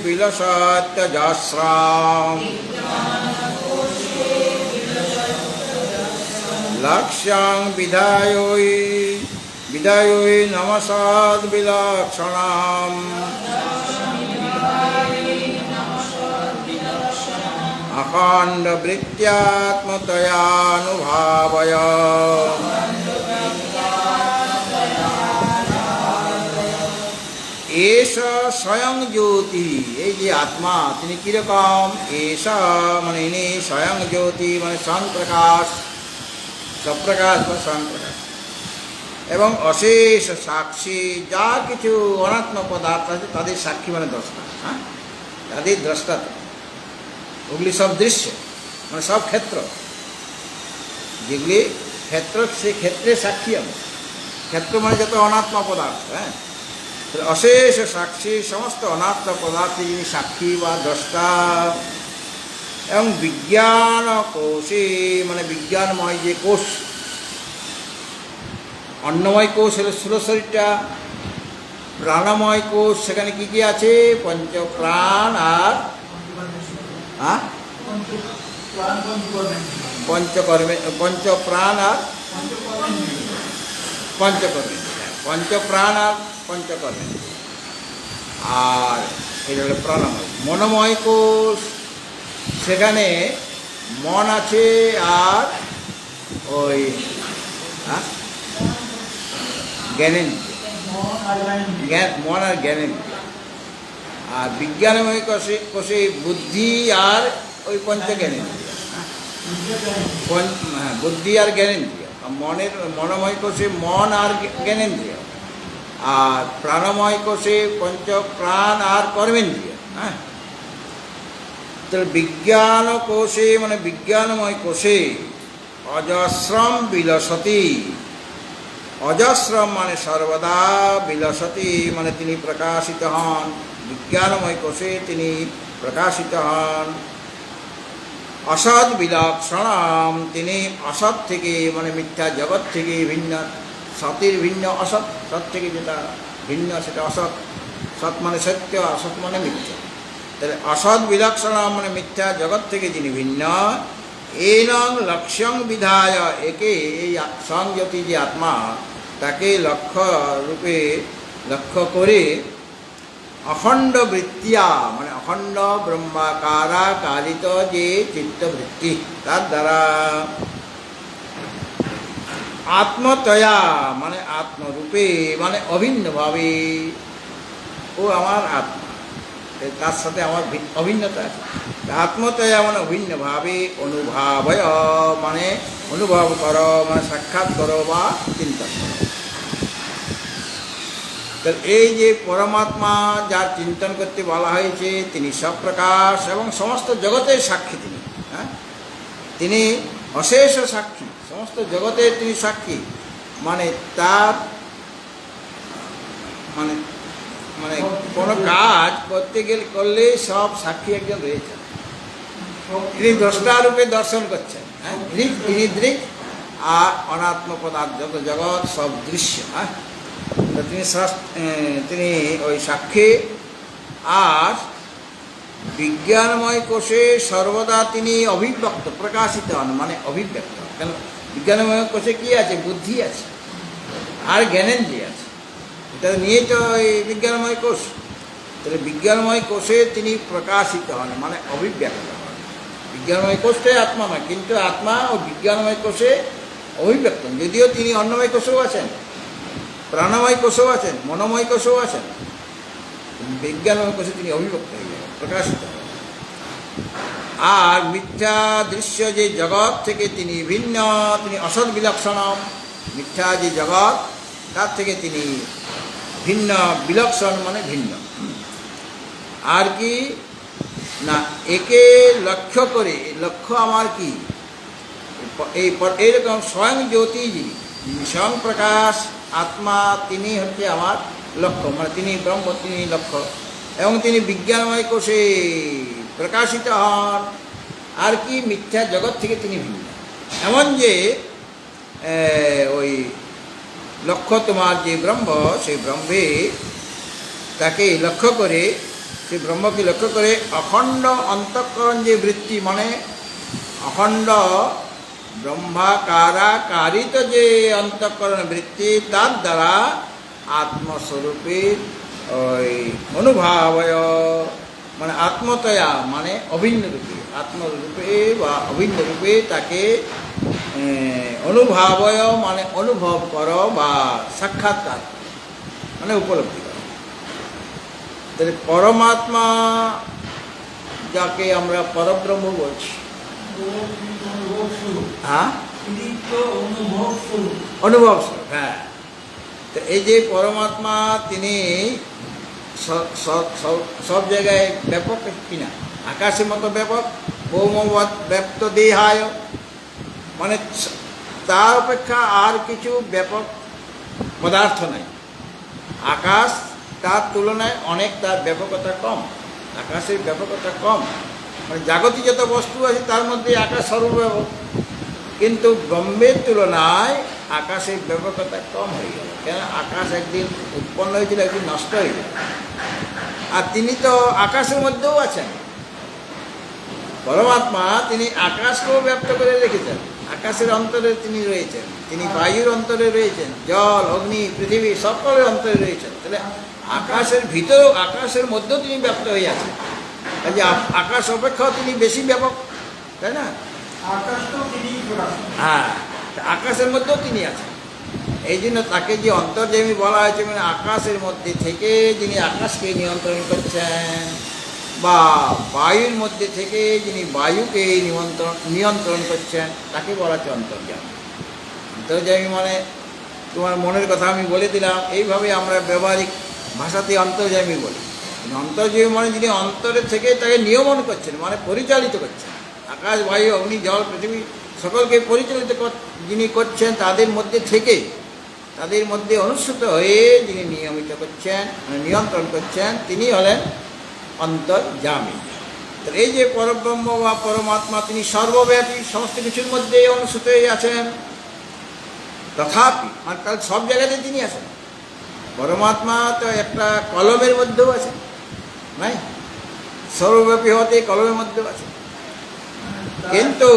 বিলসত্যজাস্রাম লক্ষ্যং বিধায় নমসাদ বিলক্ষণাম অখণ্ড বৃত্ত্যাত্মতয়ানুভাবয়। এষ স্বয়ং জ্যোতি, এই যে আত্মা তিনি কীরকম? এষ মানে ইনি স্বয়ং জ্যোতি মানে স্বয়ং প্রকাশ, স্বপ্রকাশ বা স্বয়ং প্রকাশ, এবং অশেষ সাক্ষী, যা কিছু অনাত্ম পদার্থ আছে তাদের সাক্ষী মানে দ্রষ্টা। হ্যাঁ, তাদের দ্রষ্টা, ওগুলি সব দৃশ্য মানে সব ক্ষেত্র, যেগুলি ক্ষেত্র সে ক্ষেত্রে সাক্ষী আমি। ক্ষেত্র মানে যত অনাত্ম পদার্থ, হ্যাঁ, অশেষ সাক্ষী, সমস্ত অনাত্ম পদার্থে যিনি সাক্ষী বা দ্রষ্টা। এবং বিজ্ঞান কোষে মানে বিজ্ঞানময় যে কোষ, অন্নময় কোষ হলো স্থূল শরীরটা, প্রাণময় কোষ সেখানে কী কী আছে? পঞ্চপ্রাণ আর পঞ্চকর্মে, পঞ্চপ্রাণ আর পঞ্চকর্মে, পঞ্চপ্রাণ আর পঞ্চকর্মে। আর এটা হলো প্রাণময়। মনোময় কোষ, সেখানে মন আছে আর ওই জ্ঞানেন্দ্রিয়, মন আর জ্ঞানেন্দ্রিয়। আর বিজ্ঞানময় কোষে কোষে বুদ্ধি আর ওই পঞ্চজ্ঞানেন্দ্রিয়, হ্যাঁ, বুদ্ধি আর জ্ঞানেন্দ্রিয়। মনের মনোময় কোষে মন আর জ্ঞানেন্দ্রিয়, আর প্রাণময় কোষে পঞ্চপ্রাণ আর কর্মেন্দ্রিয়। হ্যাঁ, তাহলে বিজ্ঞান কোষে মানে বিজ্ঞানময় কোষে অজস্রম বিলসতি, অজস্রম মানে সর্বদা, বিলসতি মানে তিনি প্রকাশিত হন। বিজ্ঞানময় কোষে তিনি প্রকাশিত হন। অসৎ বিলক্ষণম, তিনি অসৎ থেকে মানে মিথ্যা জগৎ থেকে ভিন্ন, সতের ভিন্ন অসৎ, সৎ থেকে যেটা ভিন্ন সেটা অসৎ। সৎ মানে সত্য, অসৎ মানে মিথ্যা। তাহলে অসৎ বিলক্ষণম মানে মিথ্যা জগৎ থেকে যিনি ভিন্ন। এনং লক্ষ্যং বিধায়, একে এই সংযতি যে আত্মা তাকে লক্ষ্য রূপে লক্ষ্য করে অখণ্ড বৃত্তিয়া মানে অখণ্ড ব্রহ্মাকারা কালিত যে চিত্তবৃত্তি, তার দ্বারা আত্মতয়া মানে আত্মরূপে মানে অভিন্নভাবে, ও আমার আত্মা, তার সাথে আমার অভিন্নতা আছে। আত্মতয়া মানে অভিন্নভাবে, অনুভাবয় মানে অনুভব করো মানে সাক্ষাৎ করো বা চিন্তন করো। এই যে পরমাত্মা যার চিন্তন করতে বলা হয়েছে, তিনি সপ্রকাশ এবং সমস্ত জগতের সাক্ষী তিনি। হ্যাঁ, তিনি অশেষ সাক্ষী, সমস্ত জগতের তিনি সাক্ষী। মানে তার মানে মানে কোনো কাজ করতে গেলে করলে সব সাক্ষী একজন রয়েছে। তিনি দ্রষ্টা রূপে দর্শন করছেন। হ্যাঁ, তিনি দৃক আর অনাত্ম পদার্থ যত জগৎ সব দৃশ্য। হ্যাঁ, তিনি ওই সাক্ষী। আর বিজ্ঞানময় কোষে সর্বদা তিনি অভিব্যক্ত, প্রকাশিত হন মানে অভিব্যক্ত। কেন? বিজ্ঞানময় কোষে কী আছে? বুদ্ধি আছে আর জ্ঞানেন্দ্রিয় আছে, এটা নিয়েই তো এই বিজ্ঞানময় কোষ। তাহলে বিজ্ঞানময় কোষে তিনি প্রকাশিত হন মানে অভিব্যক্ত হন। বিজ্ঞানময় কোষটাই আত্মা নয়, কিন্তু আত্মা ও বিজ্ঞানময় কোষে অভিব্যক্ত। যদিও তিনি অন্নময় কোষেও আছেন, প্রাণময় কোষেও আছেন, মনোময় কোষেও আছেন, বিজ্ঞানময় কোষে তিনি অভিব্যক্ত হয়ে যাবেন, প্রকাশিত হন। আর মিথ্যা দৃশ্য যে জগৎ থেকে তিনি ভিন্ন, তিনি অসৎ বিলক্ষণম। মিথ্যা যে জগৎ তার থেকে তিনি ভিন্ন, বিলক্ষণ মানে ভিন্ন। আর কি না, একে লক্ষ্য করে, লক্ষ্য আমার কি এইরকম স্বয়ং জ্যোতি যিনি, স্বয়ং প্রকাশ আত্মা, তিনি হচ্ছে আমার লক্ষ্য, মানে তিনি ব্রহ্ম, তিনি লক্ষ্য। এবং তিনি বিজ্ঞানময় কোষে প্রকাশিত হন। আর কি মিথ্যা জগৎ থেকে তিনি ভিন্ন, এমন যে ওই লক্ষ্য তোমার যে ব্রহ্ম, সেই ব্রহ্মে তাকে লক্ষ্য করে, সেই ব্রহ্মকে লক্ষ্য করে অখণ্ড অন্তঃকরণ যে বৃত্তি, মানে অখণ্ড ব্রহ্মাকারাকারিত যে অন্তঃকরণ বৃত্তি, তার দ্বারা আত্মস্বরূপের ওই অনুভাবয়, মানে আত্মতয়া মানে অভিন্ন রূপে, আত্মরূপে বা অভিন্ন রূপে তাকে অনুভাবয় মানে অনুভব করো বা সাক্ষাৎকার মানে উপলব্ধি করো। তাহলে পরমাত্মা যাকে আমরা পরব্রহ্ম বলছি, হ্যাঁ অনুভব স্বরূপ, হ্যাঁ। তো এই যে পরমাত্মা তিনি সব জায়গায় ব্যাপক কিনা, আকাশের মতো ব্যাপক, ভৌমবৎ ব্যাপ্ত দেহায়, মানে তার অপেক্ষা আর কিছু ব্যাপক পদার্থ নাই। আকাশ তার তুলনায় অনেক, তার ব্যাপকতা কম, আকাশের ব্যাপকতা কম, মানে জাগতিক যত বস্তু আছে তার মধ্যে আকাশ সর্বব্যাপক, কিন্তু ব্রহ্মের তুলনায় আকাশের ব্যাপকতা কম হয়ে গেল। কেন? আকাশ একদিন উৎপন্ন হয়েছিল, একদিন নষ্ট হয়ে গেল। আর তিনি তো আকাশের মধ্যেও আছেন। পরমাত্মা তিনি আকাশকেও ব্যক্ত করে রেখেছেন, আকাশের অন্তরে তিনি রয়েছেন, তিনি বায়ুর অন্তরে রয়েছেন, জল অগ্নি পৃথিবী সকলের অন্তরে রয়েছেন। তাহলে আকাশের ভিতরেও, আকাশের মধ্যেও তিনি ব্যক্ত হয়ে আছেন। যে আকাশ অপেক্ষাও তিনি বেশি ব্যাপক, তাই না? হ্যাঁ, আকাশের মধ্যেও তিনি আছেন। এই জন্য তাকে যে অন্তর্যামী বলা হয়েছে, মানে আকাশের মধ্যে থেকে যিনি আকাশকে নিয়ন্ত্রণ করছেন, বা বায়ুর মধ্যে থেকে যিনি বায়ুকে নিয়ন্ত্রণ করছেন, তাকে বলা হচ্ছে অন্তর্যামী। অন্তর্যামী মানে তোমার মনের কথা আমি বলে দিলাম, এইভাবে আমরা ব্যবহারিক ভাষাতে অন্তর্যামী বলি। অন্তর্যামী মানে যিনি অন্তরের থেকে তাকে নিয়মন করছেন, মানে পরিচালিত করছেন। আকাশ বায়ু অগ্নি জল পৃথিবী সকলকে পরিচালিত যিনি করছেন, তাদের মধ্যে থেকে, তাদের মধ্যে অনুসৃত হয়ে যিনি নিয়মিত করছেন, নিয়ন্ত্রণ করছেন, তিনি হলেন অন্তর্যামী। তো এই যে পরব্রহ্ম বা পরমাত্মা, তিনি সর্বব্যাপী, সমস্ত কিছুর মধ্যে অনুসৃত হয়ে আছেন। তথাপি মানে তার সব জায়গাতে তিনি আছেন। পরমাত্মা তো একটা কলমের মধ্যেও আছে, নাই? সর্বব্যাপী হতে কলমের মধ্যেও আছে, কিন্তু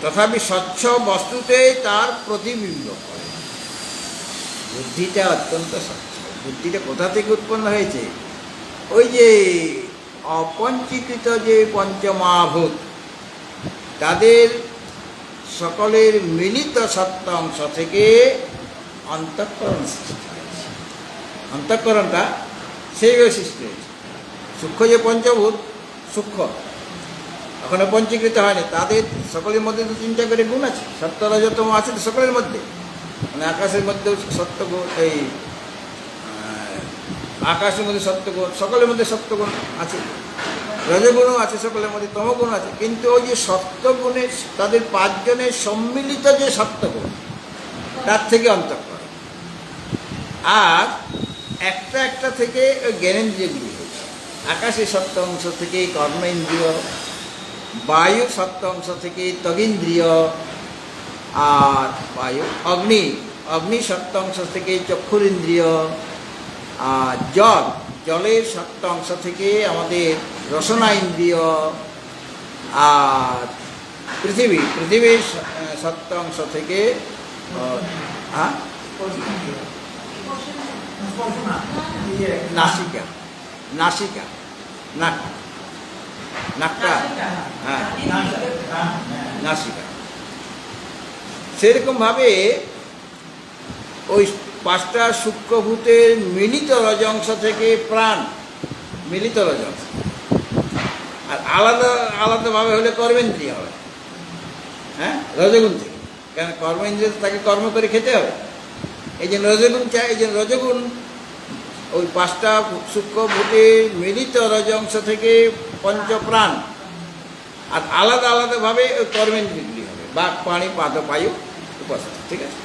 তথাপি স্বচ্ছ বস্তুতেই তার প্রতিবিম্ব করে। বুদ্ধিটা অত্যন্ত স্বচ্ছ। বুদ্ধিটা কোথা থেকে উৎপন্ন হয়েছে? ওই যে অপঞ্চীকৃত যে পঞ্চমহাভূত, তাদের সকলের মিলিত সত্য অংশ থেকে অন্তঃকরণ সৃষ্টি হয়েছে। অন্তঃকরণটা সেইভাবে সৃষ্টি হয়েছে। সূক্ষ্ম যে পঞ্চভূত, সূক্ষ্ম এখনো পঞ্চীকৃত হয়নি, তাদের সকলের মধ্যে তো তিনটা করে গুণ আছে, সত্য রজতম আছে তো সকলের মধ্যে। মানে আকাশের মধ্যেও সত্যগুণ, এই আকাশের মধ্যে সত্যগুণ, সকলের মধ্যে সত্যগুণ আছে, রজগুণও আছে সকলের মধ্যে, তমগুণ আছে। কিন্তু ওই যে সত্যগুণের, তাদের পাঁচজনের সম্মিলিত যে সত্যগুণ, তার থেকে অন্তঃকরণ। আর একটা একটা থেকে ওই জ্ঞানেন্দ্রিয়গুলি হয়েছে। আকাশের সত্য অংশ থেকে কর্মেন্দ্রিয়, বায়ু সত্য অংশ থেকে ত্বগেন্দ্রিয়, আর বায়ু অগ্নি সত্য অংশ থেকে চক্ষুরেন্দ্রিয়, আর জলের সত্য অংশ থেকে আমাদের রসনা ইন্দ্রিয়, আর পৃথিবীর সত্য অংশ থেকে নাসিকা নাকটা, হ্যাঁ নাসিকা। সেরকমভাবে ওই পাঁচটা সূক্ষ্মভূতের মিলিত রজংশ থেকে প্রাণ, মিলিত রজংশ। আর আলাদাভাবে হলে কর্মেন্দ্রিয় হবে, হ্যাঁ, রজগুণ থেকে। কারণ কর্মেন্দ্রিয় তাকে কর্ম করে খেতে হবে, এই জন্য রজগুণ চাই। এই জন্য রজগুণ ওই পাঁচটা সূক্ষ্মভূতের মিলিত রজংশ থেকে পঞ্চপ্রাণ, আর আলাদাভাবে ওই কর্মেন্দ্রিয়গুলি হবে, বাক পানি পাদ বায়ু উপস্থিত। ঠিক আছে।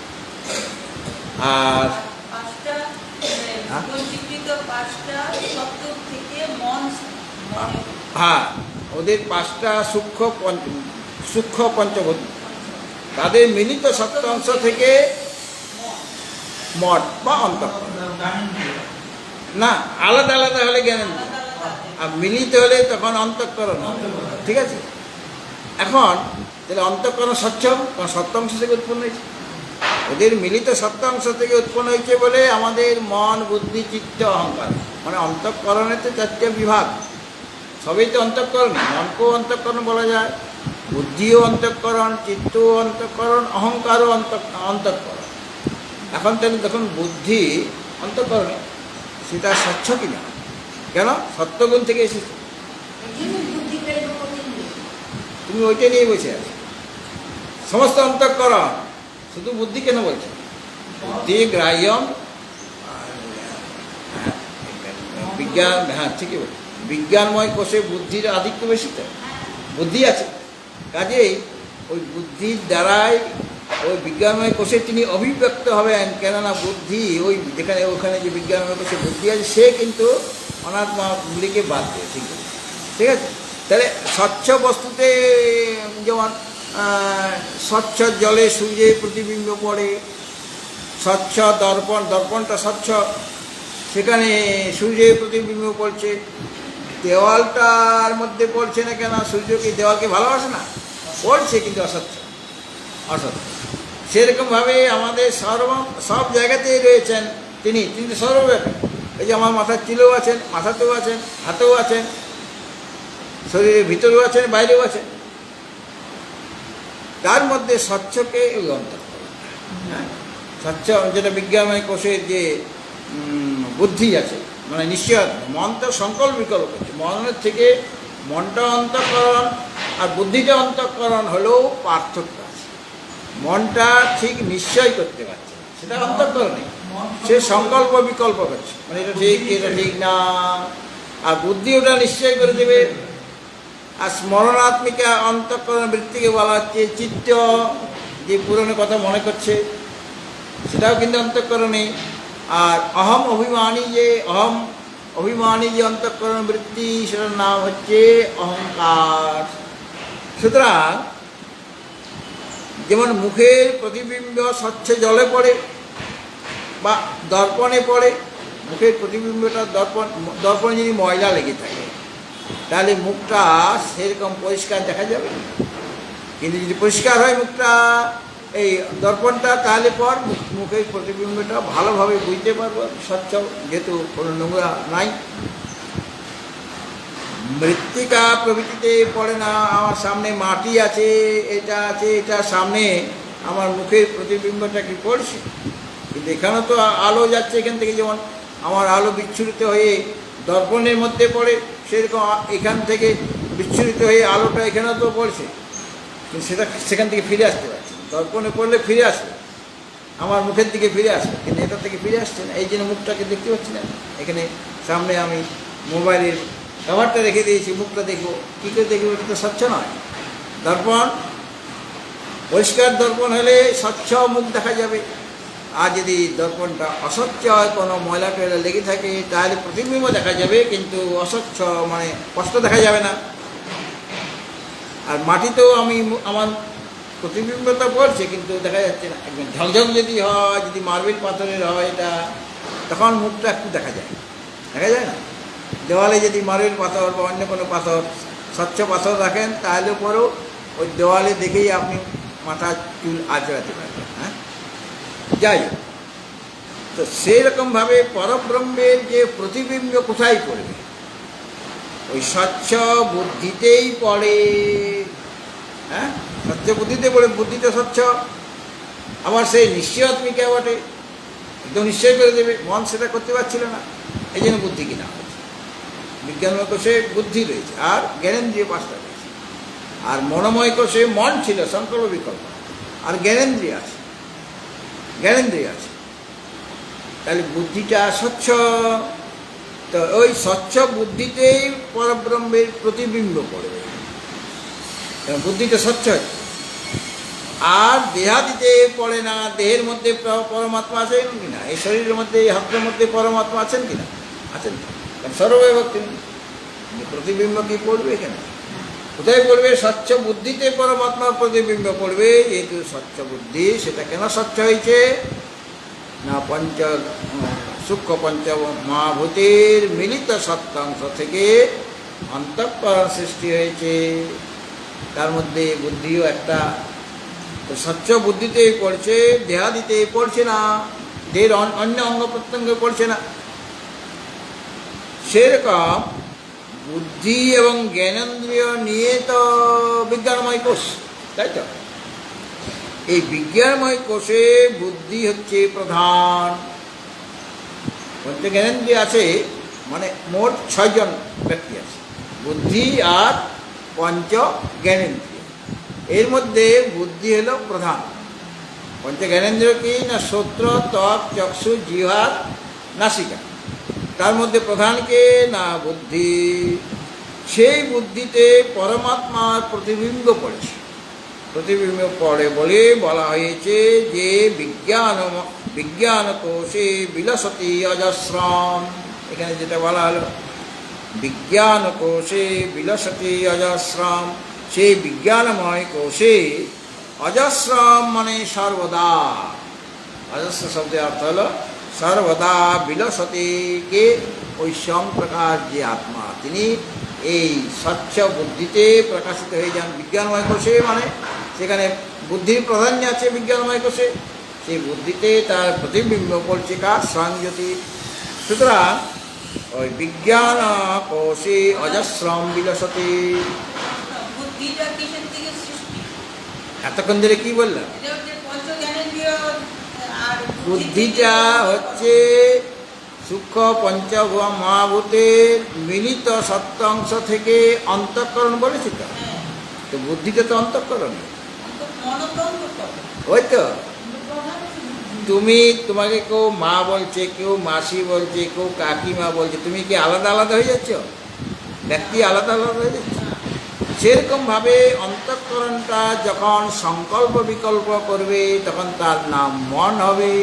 আর হ্যাঁ, ওদের 5টা সূক্ষ্ম পঞ্চভূত, তাদের মিলিত সপ্তাংশ থেকে মঠ বা অন্তঃকরণ। না, আলাদা আলাদা হলে জ্ঞানেন্দ্রিয়, আর মিলিত হলে তখন অন্তঃকরণ হবে। ঠিক আছে? এখন তাহলে অন্তঃকরণ স্বচ্ছ, কারণ সপ্তাংশ থেকে উৎপন্ন হয়েছে। ওদের মিলিত সপ্তাংশ থেকে উৎপন্ন হয়েছে বলে আমাদের মন, বুদ্ধি, চিত্ত, অহংকার, মানে অন্তঃকরণের তো 4টে বিভাগ, সবই তো অন্তঃকরণ। মনকেও অন্তঃকরণ বলা যায়, বুদ্ধিও অন্তঃকরণ, চিত্তও অন্তঃকরণ, অহংকারও অন্তঃকরণ। এখন তাহলে যখন বুদ্ধি অন্তঃকরণ, সেটা স্বচ্ছ কিনা? কেন? সত্যগুণ থেকে এসেছে। তুমি ওইটা নিয়ে বসে আছো, সমস্ত অন্তঃকরণ, শুধু বুদ্ধি কেন বলছে? বুদ্ধি গ্রাহ্যম, বিজ্ঞান, হ্যাঁ ঠিকই বলছে, বিজ্ঞানময় কোষে বুদ্ধির আধিক্য বেশি, তো বুদ্ধি আছে, কাজেই ওই বুদ্ধির দ্বারাই ওই বিজ্ঞানময় কোষে তিনি অভিব্যক্ত হবেন। কেননা বুদ্ধি ওই যেখানে ওখানে যে বিজ্ঞানময় কোষে বুদ্ধি আছে, সে কিন্তু অনাত্মাগুলিকে বাদ দেয়। ঠিক আছে? ঠিক আছে, তাহলে স্বচ্ছ বস্তুতে যেমন স্বচ্ছ জলে সূর্যের প্রতিবিম্ব পড়ে, স্বচ্ছ দর্পণ, দর্পণটা স্বচ্ছ, সেখানে সূর্যের প্রতিবিম্ব পড়ছে। দেওয়ালটার মধ্যে পড়ছে না কেন? সূর্য কি দেওয়ালকে ভালোবাসে না? পড়ছে, কিন্তু অস্বচ্ছ, অসত্য। সেরকমভাবে আমাদের সব জায়গাতেই রয়েছেন তিনি, তিনি তো সর্বব্যাপী। এই যে আমার মাথার চুলেও আছেন, মাথাতেও আছেন, হাতেও আছেন, শরীরের ভিতরেও আছেন, বাইরেও আছেন। তার মধ্যে স্বচ্ছকে ওই অন্তঃকরণ, হ্যাঁ, স্বচ্ছ যেটা বিজ্ঞানময় কোষের যে বুদ্ধি আছে, মানে নিশ্চয় মন তো সংকল্প বিকল্প করছে, মনের থেকে মনটা অন্তঃকরণ আর বুদ্ধিটা অন্তঃকরণ হলেও পার্থক্য আছে। মনটা ঠিক নিশ্চয় করতে পারছে, সেটা অন্তঃকরণে, সে সংকল্প বিকল্প করছে, মানে এটা ঠিক, এটা ঠিক না। আর বুদ্ধি ওটা নিশ্চয় করে দেবে। আর স্মরণাত্মিকা অন্তঃকরণ বৃত্তিকে বলা হচ্ছে চিত্ত, যে পুরনো কথা মনে করছে, সেটাও কিন্তু অন্তঃকরণে। আর অহম অভিমানী যে অন্তঃকরণ বৃত্তি, সেটার নাম হচ্ছে অহংকার। সুতরাং যেমন মুখের প্রতিবিম্ব স্বচ্ছ জলে পড়ে বা দর্পণে পড়ে, মুখের প্রতিবিম্বটা দর্পণে যদি ময়লা লেগে থাকে, তাহলে মুখটা সেরকম পরিষ্কার দেখা যাবে। কিন্তু যদি পরিষ্কার হয় মুখটা, এই দর্পণটা, তাহলে পর মুখের প্রতিবিম্বটা ভালোভাবে বুঝতে পারবো স্বচ্ছ, যেহেতু কোনো নোংরা নাই। মৃত্তিকা প্রভৃতিতে পড়ে না। আমার সামনে মাটি আছে, এটা আছে, এটার সামনে আমার মুখের প্রতিবিম্বটা কি পড়ছে? কিন্তু এখানেও তো আলো যাচ্ছে এখান থেকে, যেমন আমার আলো বিচ্ছুরিত হয়ে দর্পণের মধ্যে পড়ে, সেরকম এখান থেকে বিচ্ছুরিত হয়ে আলোটা এখানেও তো পড়ছে, কিন্তু সেটা সেখান থেকে ফিরে আসতে পারছে। দর্পণে পড়লে ফিরে আসবে, আমার মুখের দিকে ফিরে আসবে, কিন্তু এটা থেকে ফিরে আসছে না। এই জন্য মুখটাকে দেখতে পাচ্ছি না। এখানে সামনে আমি মোবাইলের কভারটা রেখে দিয়েছি, মুখটা দেখবো, কী করে দেখবো? এটা তো স্বচ্ছ নয়। দর্পণ পরিষ্কার দর্পণ হলে স্বচ্ছ মুখ দেখা যাবে। আর যদি দর্পণটা অস্বচ্ছ হয়, কোনো ময়লা টয়লা লেগে থাকে, তাহলে প্রতিবিম্ব দেখা যাবে, কিন্তু অস্বচ্ছ, মানে স্পষ্ট দেখা যাবে না। আর মাটিতেও আমি আমার প্রতিবিম্বতা পড়ছে, কিন্তু দেখা যাচ্ছে না। একদম ঝকঝক যদি হয়, যদি মার্বেল পাথরের হয় এটা, তখন মুখটা একটু দেখা যায়, দেখা যায় না। দেওয়ালে যদি মার্বেল পাথর বা অন্য কোনো পাথর, স্বচ্ছ পাথর রাখেন, তাহলে পরেও ওই দেওয়ালে দেখেই আপনি মাথার চুল আঁচড়াতে পারবেন। হ্যাঁ, যাই হোক, তো সেরকমভাবে পরব্রহ্মের যে প্রতিবিম্ব কোথায় পড়বে? ওই স্বচ্ছ বুদ্ধিতেই পড়ে। হ্যাঁ, স্বচ্ছ বুদ্ধিতে পড়ে, বুদ্ধিটা স্বচ্ছ। আবার সেই নিশ্চয়াত্মিকা বটে, একদম নিশ্চয় করে দেবে। মন সেটা করতে পারছিল না, এই জন্য বুদ্ধি কিনা হয়েছে। বিজ্ঞানময় কোষে বুদ্ধি রয়েছে, আর জ্ঞানেন্দ্রিয় 5টা রয়েছে। আর মনোময় কোষে মন ছিল, সংকল্প বিকল্প, আর জ্ঞানেন্দ্রিয় আছে, জ্ঞানেন্দ্রিয় আছে। তাহলে বুদ্ধিটা স্বচ্ছ। তো ওই স্বচ্ছ বুদ্ধিতেই পরব্রহ্মের প্রতিবিম্ব পড়বে, বুদ্ধিটা স্বচ্ছ। আর দেহাদিতে পড়ে না। দেহের মধ্যে পরমাত্মা আছেন কিনা? এই শরীরের মধ্যে, এই হাতের মধ্যে পরমাত্মা আছেন কিনা? আছেন, সর্বব্যাপক তিনি। প্রতিবিম্ব কি পড়বে এখানে? কোথায় পড়বে? স্বচ্ছ বুদ্ধিতে পরমাত্মার প্রতিবিম্ব পড়বে। যেহেতু স্বচ্ছ বুদ্ধি, সেটা কেন স্বচ্ছ হয়েছে না সূক্ষ্ম পঞ্চ মহাভূতের মিলিত সত্যাংশ থেকে অন্তঃকরণ সৃষ্টি হয়েছে। তার মধ্যে বুদ্ধিও একটা। তো স্বচ্ছ বুদ্ধিতেই পড়ছে, দেহাদিতেই পড়ছে না, দেহের অন্য অঙ্গ প্রত্যঙ্গে পড়ছে না। সেরকম বুদ্ধি এবং জ্ঞানেন্দ্রিয় নিয়ে তো বিজ্ঞানময় কোষ, তাই তো? এই বিজ্ঞানময় কোষে বুদ্ধি হচ্ছে প্রধান। পঞ্চ জ্ঞানেন্দ্রিয় আছে, মানে মোট 6 জন ব্যক্তি আছে, বুদ্ধি আর পঞ্চ জ্ঞানেন্দ্রিয়। এর মধ্যে বুদ্ধি হলো প্রধান। পঞ্চ জ্ঞানেন্দ্রিয় কি না? শ্রোত্র, ত্বক, চক্ষু, জিহ্বা, নাসিকা। তার মধ্যে প্রধানকে না বুদ্ধি। সেই বুদ্ধিতে পরমাত্মার প্রতিবিম্ব পড়েছে। প্রতিবিম্ব পড়ে বলে বলা হয়েছে যে বিজ্ঞান কোষে বিলসতি অজস্রম। এখানে যেটা বলা হলো বিজ্ঞান কোষে বিলসতি অজস্রম, সেই বিজ্ঞানময় কোষে অজস্রম মানে সর্বদা। অজস্র শব্দের অর্থ হলো সর্বদা। বিলসতি কে? ওই স্বয়ংপ্রকাশ যে আত্মা, তিনি এই স্বচ্ছ বুদ্ধিতে প্রকাশিত হয়ে যান বিজ্ঞানময় কোষে। মানে সেখানে বুদ্ধির প্রাধান্য আছে বিজ্ঞানময় কোষে, সেই বুদ্ধিতে তার প্রতিবিম্ব পড়ছে কার? স্বয়ংজ্যোতি। সুতরাং ওই বিজ্ঞান কোষে অজস্রম বিলসতি। এতক্ষণ ধরে কি বললাম? বুদ্ধিটা হচ্ছে সূক্ষ্ম পঞ্চ মহাভূতের মিলিত সত্যাংশ থেকে অন্তঃকরণ বলেছি তো। তো বুদ্ধিটা তো অন্তঃকরণ। ওই তো তোমাকে কেউ মা বলছে, কেউ মাসি বলছে, কেউ কাকিমা বলছে, তুমি কি আলাদা আলাদা হয়ে যাচ্ছ? ব্যক্তি আলাদা আলাদা হয়ে যাচ্ছে। সেরকমভাবে অন্তঃকরণটা যখন সংকল্প বিকল্প করবে, তখন তার নাম মন হবে।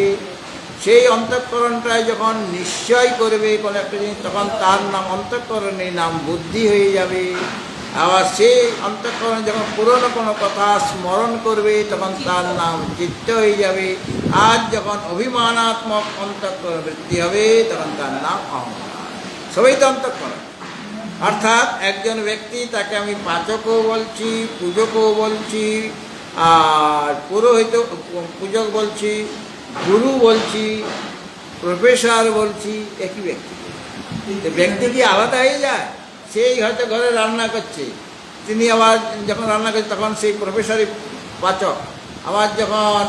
সেই অন্তঃকরণটায় যখন নিশ্চয় করবে কোনো একটা জিনিস, তখন তার নাম অন্তঃকরণের নাম বুদ্ধি হয়ে যাবে। আবার সেই অন্তঃকরণ যখন পুরনো কোনো কথা স্মরণ করবে, তখন তার নাম চিত্ত হয়ে যাবে। আর যখন অভিমানাত্মক অন্তঃকরণ বৃত্তি হবে, তখন তার নাম অহংকার। সবই তো অন্তঃকরণ। অর্থাৎ একজন ব্যক্তি, তাকে আমি পাচকও বলছি, পূজকও বলছি, আর পুরোহিত পূজক বলছি, গুরু বলছি, প্রফেসর বলছি, একই ব্যক্তি। ব্যক্তি কি আলাদা হয়ে যায়? সেই হয়তো ঘরে রান্না করছে, তিনি আবার যখন রান্না করছে তখন সেই প্রফেসরই পাচক। আবার যখন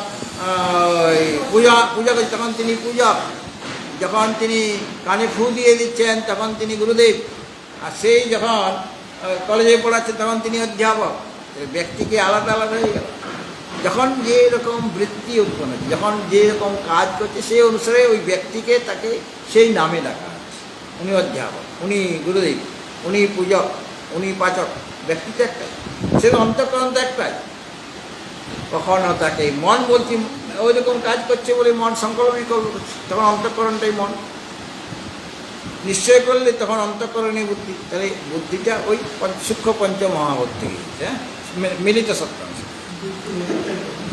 পূজা করছে তখন তিনি পূজক। যখন তিনি কানে ফু দিয়ে দিচ্ছেন তখন তিনি গুরুদেব। আর সেই যখন কলেজে পড়াচ্ছে তখন তিনি অধ্যাপক। ব্যক্তিকে আলাদা আলাদা হয়ে গেল। যখন যে রকম বৃত্তি উৎপন্ন হচ্ছে, যখন যে রকম কাজ করছে, সেই অনুসারে ওই ব্যক্তিকে তাকে সেই নামে ডাকা হচ্ছে। উনি অধ্যাপক, উনি গুরুদেব, উনি পূজক, উনি পাচক। ব্যক্তি তো একটাই, সে অন্তঃকরণ তো একটাই। কখনো তাকে মন বলছি, ওই রকম কাজ করছে বলে মন সংকল্প বিকল্প করছে, তখন অন্তঃকরণটাই মন। নিশ্চয় করলে তখন অন্তঃকরণে বুদ্ধি। তাহলে বুদ্ধিটা ওই সূক্ষ্ম পঞ্চ মহাভূত থেকে, হ্যাঁ, মিলিত সত্যাংশ।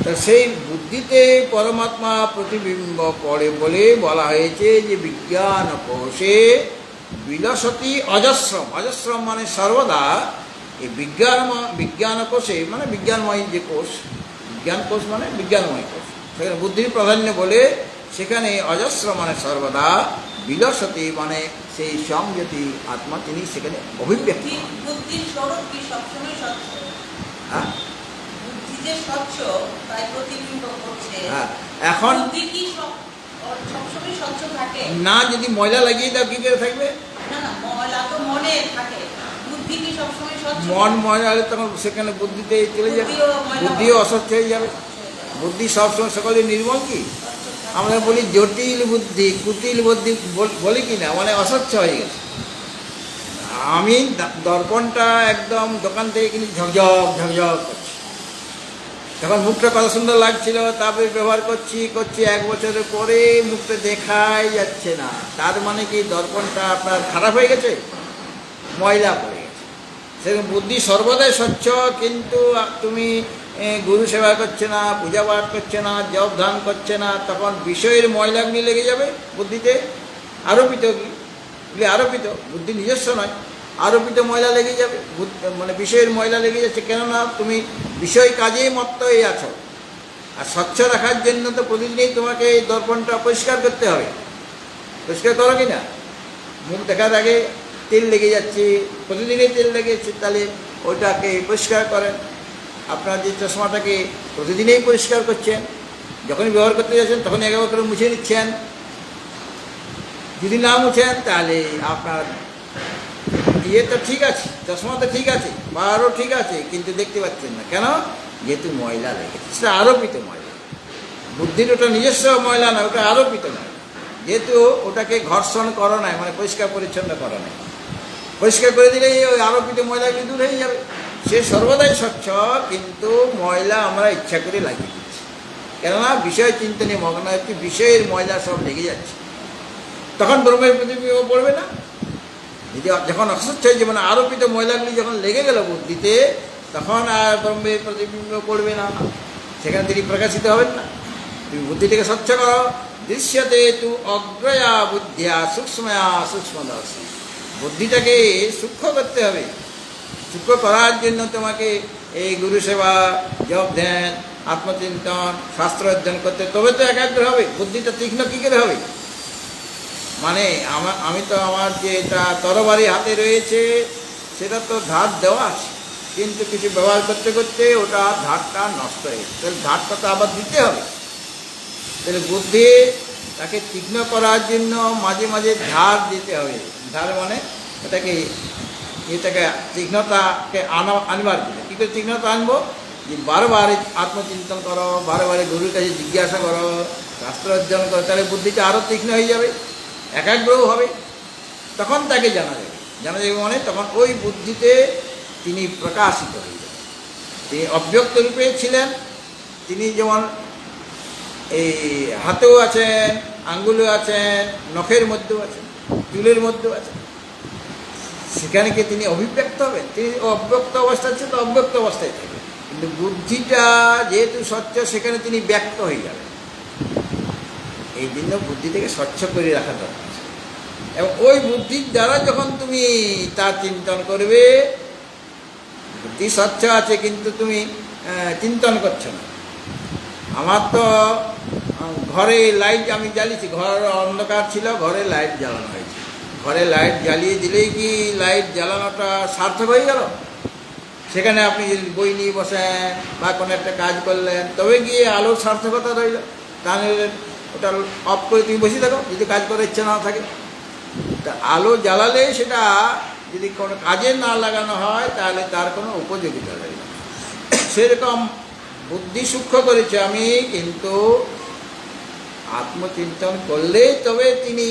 তা সেই বুদ্ধিতে পরমাত্মা প্রতিবিম্ব পড়ে বলে বলা হয়েছে যে বিজ্ঞান কোষে বিলসতি অজস্রম। অজস্রম মানে সর্বদা। এই বিজ্ঞান কোষে মানে বিজ্ঞানময় যে কোষ, বিজ্ঞান কোষ মানে বিজ্ঞানময় কোষ, সেখানে বুদ্ধির প্রাধান্য বলে সেখানে অজস্র মানে সর্বদা, বিলসতি মানে সেই সংযতি আত্মা, তিনি সেখানে অভিব্যক্তি। হ্যাঁ, এখন না, যদি ময়লা লাগিয়ে দাও কি করে থাকবে? মন ময়লা হলে তখন সেখানে বুদ্ধিতে চলে যাবে, বুদ্ধিও অস্বচ্ছ হয়ে যাবে। বুদ্ধি সবসময় সকলে নির্মল কি? আমরা বলি জটিল বুদ্ধি, কুটিল বুদ্ধি বলি কি না, মানে অস্বচ্ছ হয়ে গেছে। আমি দর্পণটা একদম দোকান থেকে কিনে ঝকঝক ঝকঝক করছি, তখন মুখটা কত সুন্দর লাগছিল, তারপরে ব্যবহার করছি 1 বছরের পরে মুখটা দেখাই যাচ্ছে না। তার মানে কি দর্পণটা আপনার খারাপ হয়ে গেছে? ময়লা পড়ে গেছে। সেরকম বুদ্ধি সর্বদাই স্বচ্ছ, কিন্তু তুমি গুরু সেবা করছে না, পূজা পাঠ করছে না, জপ ধ্যান করছে না, তখন বিষয়ের ময়লাগুলি লেগে যাবে বুদ্ধিতে। আরোপিত আরোপিত, বুদ্ধি নিজস্ব নয়, আরোপিত ময়লা লেগে যাবে, মানে বিষয়ের ময়লা লেগে যাচ্ছে। কেননা তুমি বিষয় কাজেই মত্ত হয়ে আছো। আর স্বচ্ছ রাখার জন্য তো প্রতিদিনই তোমাকে এই দর্পণটা পরিষ্কার করতে হবে। পরিষ্কার করো কি না? মুখ দেখার আগে তেল লেগে যাচ্ছে, প্রতিদিনই তেল লেগে যাচ্ছে, তাহলে ওইটাকে পরিষ্কার করেন। আপনার যে চশমাটাকে প্রতিদিনই পরিষ্কার করছেন, যখনই ব্যবহার করতে যাচ্ছেন তখনই একবার করে মুছে নিচ্ছেন। যদি না মুছেন তাহলে আপনার ইয়ে তো ঠিক আছে, চশমা তো ঠিক আছে, পাওয়ারও ঠিক আছে, কিন্তু দেখতে পাচ্ছেন না। কেন? যেহেতু ময়লা লেগেছে, সেটা আরোপিত ময়লা। বুদ্ধির ওটা নিজস্ব ময়লা না, ওটা আরোপিত ময়লা। যেহেতু ওটাকে ঘর্ষণ করো নাই, মানে পরিষ্কার পরিচ্ছন্ন করো নাই, পরিষ্কার করে দিলেই ওই আরোপিত ময়লাগুলি দূর হয়ে যাবে। সে সর্বদাই স্বচ্ছ, কিন্তু ময়লা আমরা ইচ্ছা করে লাগিয়ে দিচ্ছি। কেননা বিষয় চিন্তনে মগ্ন হচ্ছে, বিষয়ের ময়লা সব লেগে যাচ্ছে। তখন ব্রহ্মের প্রতিবিম্ব পড়বে না। যদি যখন অস্বচ্ছ হয়েছে, মানে আরোপিত ময়লাগুলি যখন লেগে গেল বুদ্ধিতে, তখন আর ব্রহ্মের প্রতিবিম্ব পড়বে না, সেখানে তিনি প্রকাশিত হবেন না। তুমি বুদ্ধিটাকে স্বচ্ছ করো। দৃশ্যতে তু অগ্রয়া বুদ্ধিয়া সূক্ষ্ময়া সূক্ষ্মদর্শী। বুদ্ধিটাকে সূক্ষ্ম করতে হবে। সূক্ষ্ম করার জন্য তোমাকে এই গুরু সেবা, জপ ধ্যান, আত্মচিন্তন, শাস্ত্র অধ্যয়ন করতে, তবে তো একাগ্র হবে। বুদ্ধিটা তীক্ষ্ণ কী করে হবে? মানে আমি তো আমার যে এটা তরবারি হাতে রয়েছে, সেটা তো ধার দেওয়া আছে, কিন্তু কিছু ব্যবহার করতে করতে ওটা ধারটা নষ্ট হয়ে গেছে। তাহলে ধারটা তো আবার দিতে হবে। তাহলে বুদ্ধি তাকে তীক্ষ্ণ করার জন্য মাঝে মাঝে ধার দিতে হবে। ধার মানে এটাকে তীক্ষ্ণতাকে আনবার জন্য। কী করে তীক্ষ্ণতা আনবো? যে বারবার আত্মচিন্তন করো, বারবার গুরুর কাছে জিজ্ঞাসা করো, শাস্ত্র অধ্যয়ন করো, তাহলে বুদ্ধিটা আরও তীক্ষ্ণ হয়ে যাবে, একাগ্রও হবে। তখন তাকে জানা যাবে। জানা যাবে মানে তখন ওই বুদ্ধিতে তিনি প্রকাশিত হয়ে যাবেন। তিনি অব্যক্ত রূপে ছিলেন। তিনি যেমন এই হাতেও আছেন, আঙ্গুলেও আছেন, নখের মধ্যেও আছেন, চুলের মধ্যেও আছেন, সেখানে কি তিনি অভিব্যক্ত হবেন? তিনি অব্যক্ত অবস্থায় ছিল, তো অব্যক্ত অবস্থায় থাকবেন। কিন্তু বুদ্ধিটা যেহেতু স্বচ্ছ, সেখানে তিনি ব্যক্ত হয়ে যাবেন। এই জন্য বুদ্ধিটাকে স্বচ্ছ করে রাখা দরকার। এবং ওই বুদ্ধির দ্বারা যখন তুমি তার চিন্তন করবে, বুদ্ধি স্বচ্ছ আছে কিন্তু তুমি চিন্তন করছো না। আমার তো ঘরে লাইট আমি জ্বালিয়েছি, ঘর অন্ধকার ছিল, ঘরে লাইট জ্বালানো হয়েছে। ঘরে লাইট জ্বালিয়ে দিলেই কি লাইট জ্বালানোটা সার্থক হয়ে গেল? সেখানে আপনি যদি বই নিয়ে বসেন বা কোনো একটা কাজ করলেন, তবে গিয়ে আলোর সার্থকতা রইল। তাহলে ওটা অফ করে তুমি বসে থাকো যদি কাজ করার ইচ্ছা না থাকে। তা আলো জ্বালালে সেটা যদি কোনো কাজে না লাগানো হয়, তাহলে তার কোনো উপযোগিতা রইল না। সেরকম বুদ্ধি সূক্ষ্ম করেছে আমি, কিন্তু আত্মচিন্তন করলেই তবে তিনি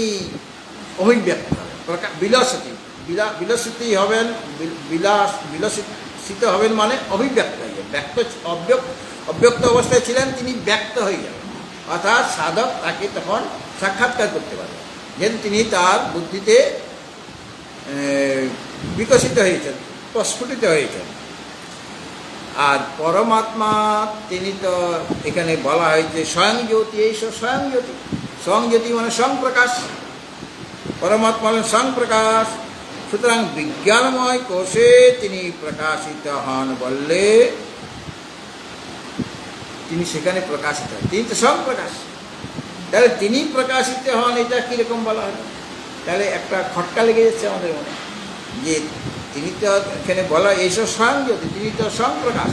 অভিব্যক্ত হবেন। বিলসিত হবেন, বিলসিত হবেন মানে অভিব্যক্ত হয়ে যাবেন। অব্যক্ত অবস্থায় ছিলেন, তিনি ব্যক্ত হয়ে যাবেন। অর্থাৎ সাধক তাকে তখন সাক্ষাৎকার করতে পারবেন, যেহেতু তিনি তার বুদ্ধিতে বিকশিত হয়েছেন, প্রস্ফুটিত হয়েছেন। আর পরমাত্মা তিনি তো এখানে বলা হয়েছে স্বয়ং জ্যোতি। এই স্বয়ং জ্যোতি, স্বয়ং জ্যোতি মানে স্বয়ং প্রকাশ। পরমাত্মা হলেন স্বয়ং প্রকাশ। সুতরাং বিজ্ঞানময় কোষে তিনি প্রকাশিত হন বললে তিনি সেখানে প্রকাশিত হন, তিনি তো স্বয়ং প্রকাশ। তাহলে তিনি প্রকাশিত হন, এটা কীরকম বলা হয়? তাহলে একটা খটকা লেগে যাচ্ছে আমাদের মনে, যে তিনি তো এখানে বলা এইসব স্বয়ং জ্যোতি, তিনি তো স্বয়ং প্রকাশ।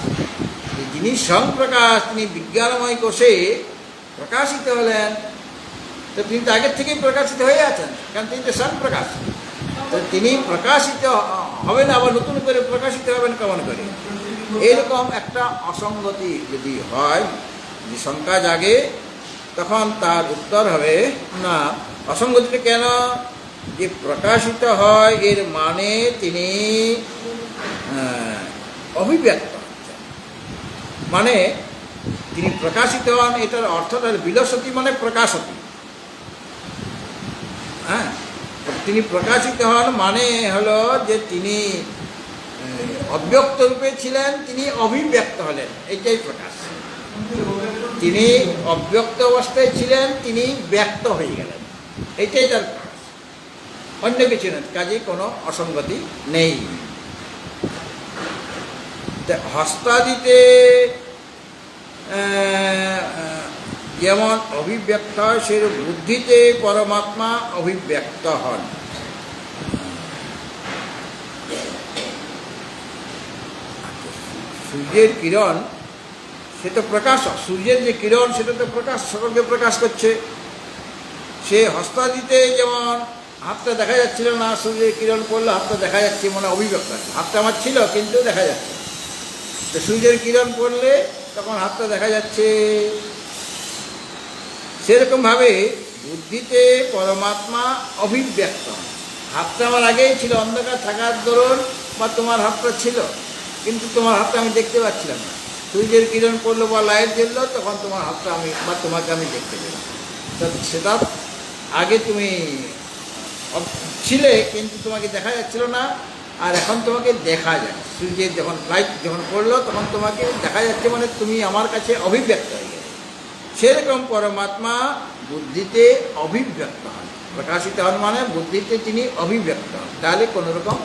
যিনি স্বয়ং প্রকাশ, তিনি বিজ্ঞানময় কোষে প্রকাশিত হলেন, তো তিনি তো আগের থেকেই প্রকাশিত হয়ে আছেন, কারণ তিনি তো স্বয়ং প্রকাশ। তো তিনি প্রকাশিত হবেন, আবার নতুন করে প্রকাশিত হবেন কেমন করে? এইরকম একটা অসঙ্গতি যদি হয়, যে শঙ্কা জাগে, তখন তার উত্তর হবে না। অসঙ্গতিটা কেন? যে প্রকাশিত হয় এর মানে তিনি অভিব্যক্ত হচ্ছেন, মানে তিনি প্রকাশিত হন। এটার অর্থটা বিলসতি মানে প্রকাশতি। হ্যাঁ, তিনি প্রকাশিত হন মানে হলো যে তিনি অব্যক্ত রূপে ছিলেন, তিনি অভিব্যক্ত হলেন, এইটাই প্রকাশ। তিনি অব্যক্ত অবস্থায় ছিলেন, তিনি ব্যক্ত হয়ে গেলেন, এইটাই তার প্রকাশ, অন্য কিছু না। কাজে কোনো অসঙ্গতি নেই। হস্তাদিতে যেমন অভিব্যক্ত হয়, সেরূপ বুদ্ধিতে পরমাত্মা অভিব্যক্ত হন। সূর্যের কিরণ সে তো প্রকাশ, সূর্যের যে কিরণ সেটা তো প্রকাশ, সকলকে প্রকাশ করছে। সে হস্তাদিতে যেমন হাতটা দেখা যাচ্ছিল না, সূর্যের কিরণ পড়লো হাতটা দেখা যাচ্ছে, মনে অভিব্যক্ত আছে, হাতটা আমার ছিল কিন্তু দেখা যাচ্ছে। তো সূর্যের কিরণ পড়লে তখন হাতটা দেখা যাচ্ছে। সেরকমভাবে বুদ্ধিতে পরমাত্মা অভিব্যক্ত। হাতটা আমার আগেই ছিল, অন্ধকার থাকার দরুন বা তোমার হাতটা ছিল, কিন্তু তোমার হাতটা আমি দেখতে পাচ্ছিলাম না। সূর্যের কিরণ পড়লো বা লাইট জ্বললো, তখন তোমার হাতটা আমি বা তোমাকে আমি দেখতে পেলাম। তো সেটা আগে তুমি ছিলে কিন্তু তোমাকে দেখা যাচ্ছিল না, আর এখন তোমাকে দেখা যায়। সূর্যের যখন লাইট যখন পড়লো তখন তোমাকে দেখা যাচ্ছে, মানে তুমি আমার কাছে অভিব্যক্ত হয়ে গেলে। সেরকম পরমাত্মা বুদ্ধিতে অভিব্যক্ত হন, প্রকাশিত হন মানে বুদ্ধিতে তিনি অভিব্যক্ত হন, তাহলে কোনো রকম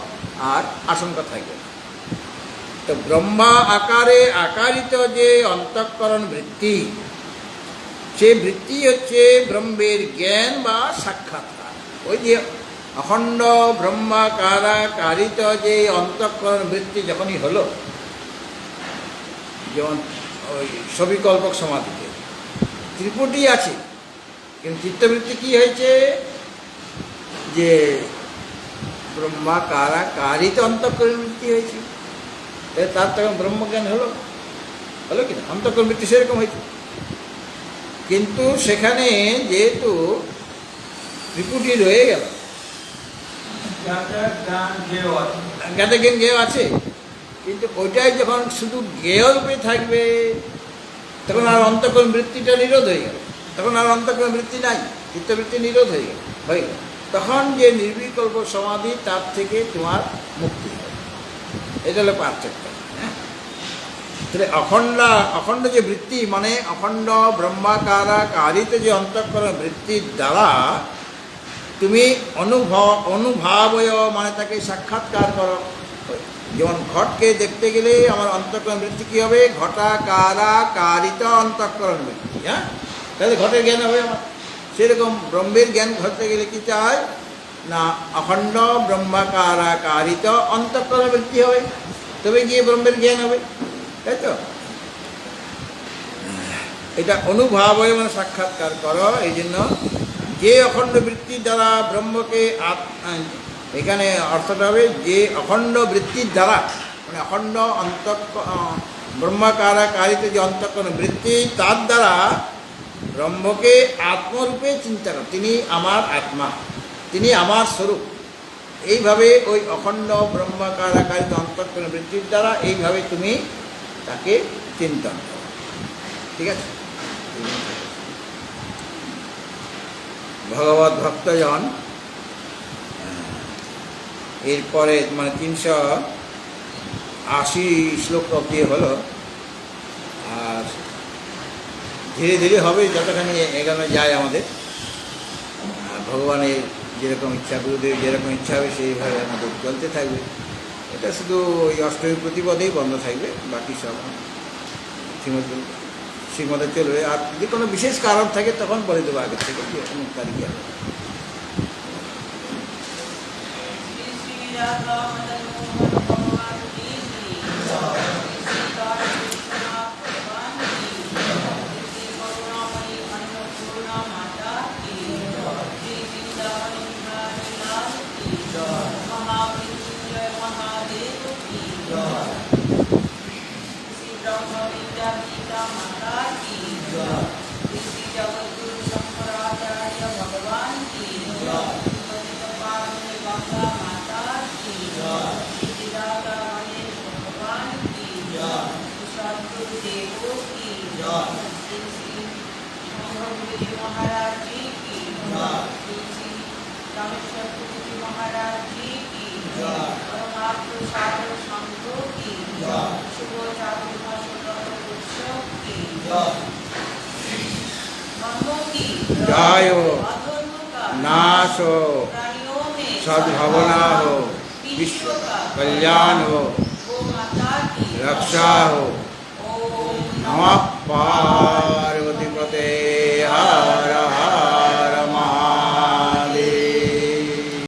আর আশঙ্কা থাকবে না। তো ব্রহ্মা আকারে আকারিত যে অন্তঃকরণ বৃত্তি, সে বৃত্তি হচ্ছে ব্রহ্মের জ্ঞান বা সাক্ষাৎকার। ওই যে অখণ্ড ব্রহ্মাকারাকারিত যে অন্তঃকরণ বৃত্তি যখনই হলো, যেমন ওই সবিকল্পক সমাধিতে ত্রিপুটি আছে, কিন্তু চিত্তবৃত্তি কি হয়েছে, যে ব্রহ্মাকারাকারিত অন্তঃকরণ বৃত্তি হয়েছে, তার তখন ব্রহ্মজ্ঞান হলো, হলো কিনা? অন্তঃকরণ বৃত্তি সেরকম হয়েছে, কিন্তু সেখানে যেহেতু ত্রিপুটি রয়ে গেল, জ্ঞাতা জ্ঞান জ্ঞেয় আছে, কিন্তু ওইটাই যখন শুধু জ্ঞেয় রূপে থাকবে, তখন আর অন্তঃকরণ বৃত্তিটা নিরোধ হয়ে গেল, তখন আর অন্তঃকরণ বৃত্তি নাই, চিত্তবৃত্তি নিরোধ হয়ে গেল। তখন যে নির্বিকল্প সমাধি, তার থেকে তোমার মুক্তি হবে। এটা হলো পার্থক্য। তাহলে অখণ্ড যে বৃত্তি, মানে অখণ্ড ব্রহ্মাকারাকারিত যে অন্তঃকরণ বৃত্তির দ্বারা তুমি অনুভাবয়, মানে তাকে সাক্ষাৎকার করো। যেমন ঘটকে দেখতে গেলে আমার অন্তঃকরণ বৃত্তি কী হবে, ঘটাকারাকারিত অন্তঃকরণ বৃত্তি, হ্যাঁ, তাহলে ঘটের জ্ঞান হবে আমার। সেরকম ব্রহ্মের জ্ঞান ঘটতে গেলে কী চাই না, অখণ্ড ব্রহ্মাকারাকারিত অন্তঃকরণ বৃত্তি হবে, তবে গিয়ে ব্রহ্মের জ্ঞান হবে, তাই তো? এটা অনুভাবয় মানে সাক্ষাৎকার করো। এই জন্য যে অখণ্ড বৃত্তির দ্বারা ব্রহ্মকে, এখানে অর্থটা হবে যে অখণ্ড বৃত্তির দ্বারা, মানে অখণ্ড ব্রহ্মাকারাকারিত যে অন্তঃকরণ বৃত্তি, তার দ্বারা ব্রহ্মকে আত্মরূপে চিন্তা করো। তিনি আমার আত্মা, তিনি আমার স্বরূপ। এইভাবে ওই অখণ্ড ব্রহ্মাকারাকারিত অন্তঃকরণ বৃত্তির দ্বারা এইভাবে তুমি তাকে চিন্তন করো। ঠিক আছে? ভগবত ভক্তজন এরপরে মানে 380 শ্লোক অব্দি হলো, আর ধীরে ধীরে হবে যতখানি এগোনো যায় আমাদের। ভগবানের যেরকম ইচ্ছা, গুরুদেব যেরকম ইচ্ছা হবে সেইভাবে আমাদের চলতে থাকবে। এটা শুধু ওই অষ্টমী প্রতিপদেই বন্ধ থাকবে, বাকি সব শ্রীমদে চলবে। আর যদি কোনো বিশেষ কারণ থাকে তখন বলে দেবো আগের থেকে যে অমুক তারিখে হবে। महाराज जी की, रामेश्वर महाराज जी की परमात्म संघ की शुभ चातुर्मास उत्सव की धर्मों की जय हो, अधर्म का नाश हो, प्राणियों में सद्भावना हो, विश्व का कल्याण हो, गो माता की रक्षा हो।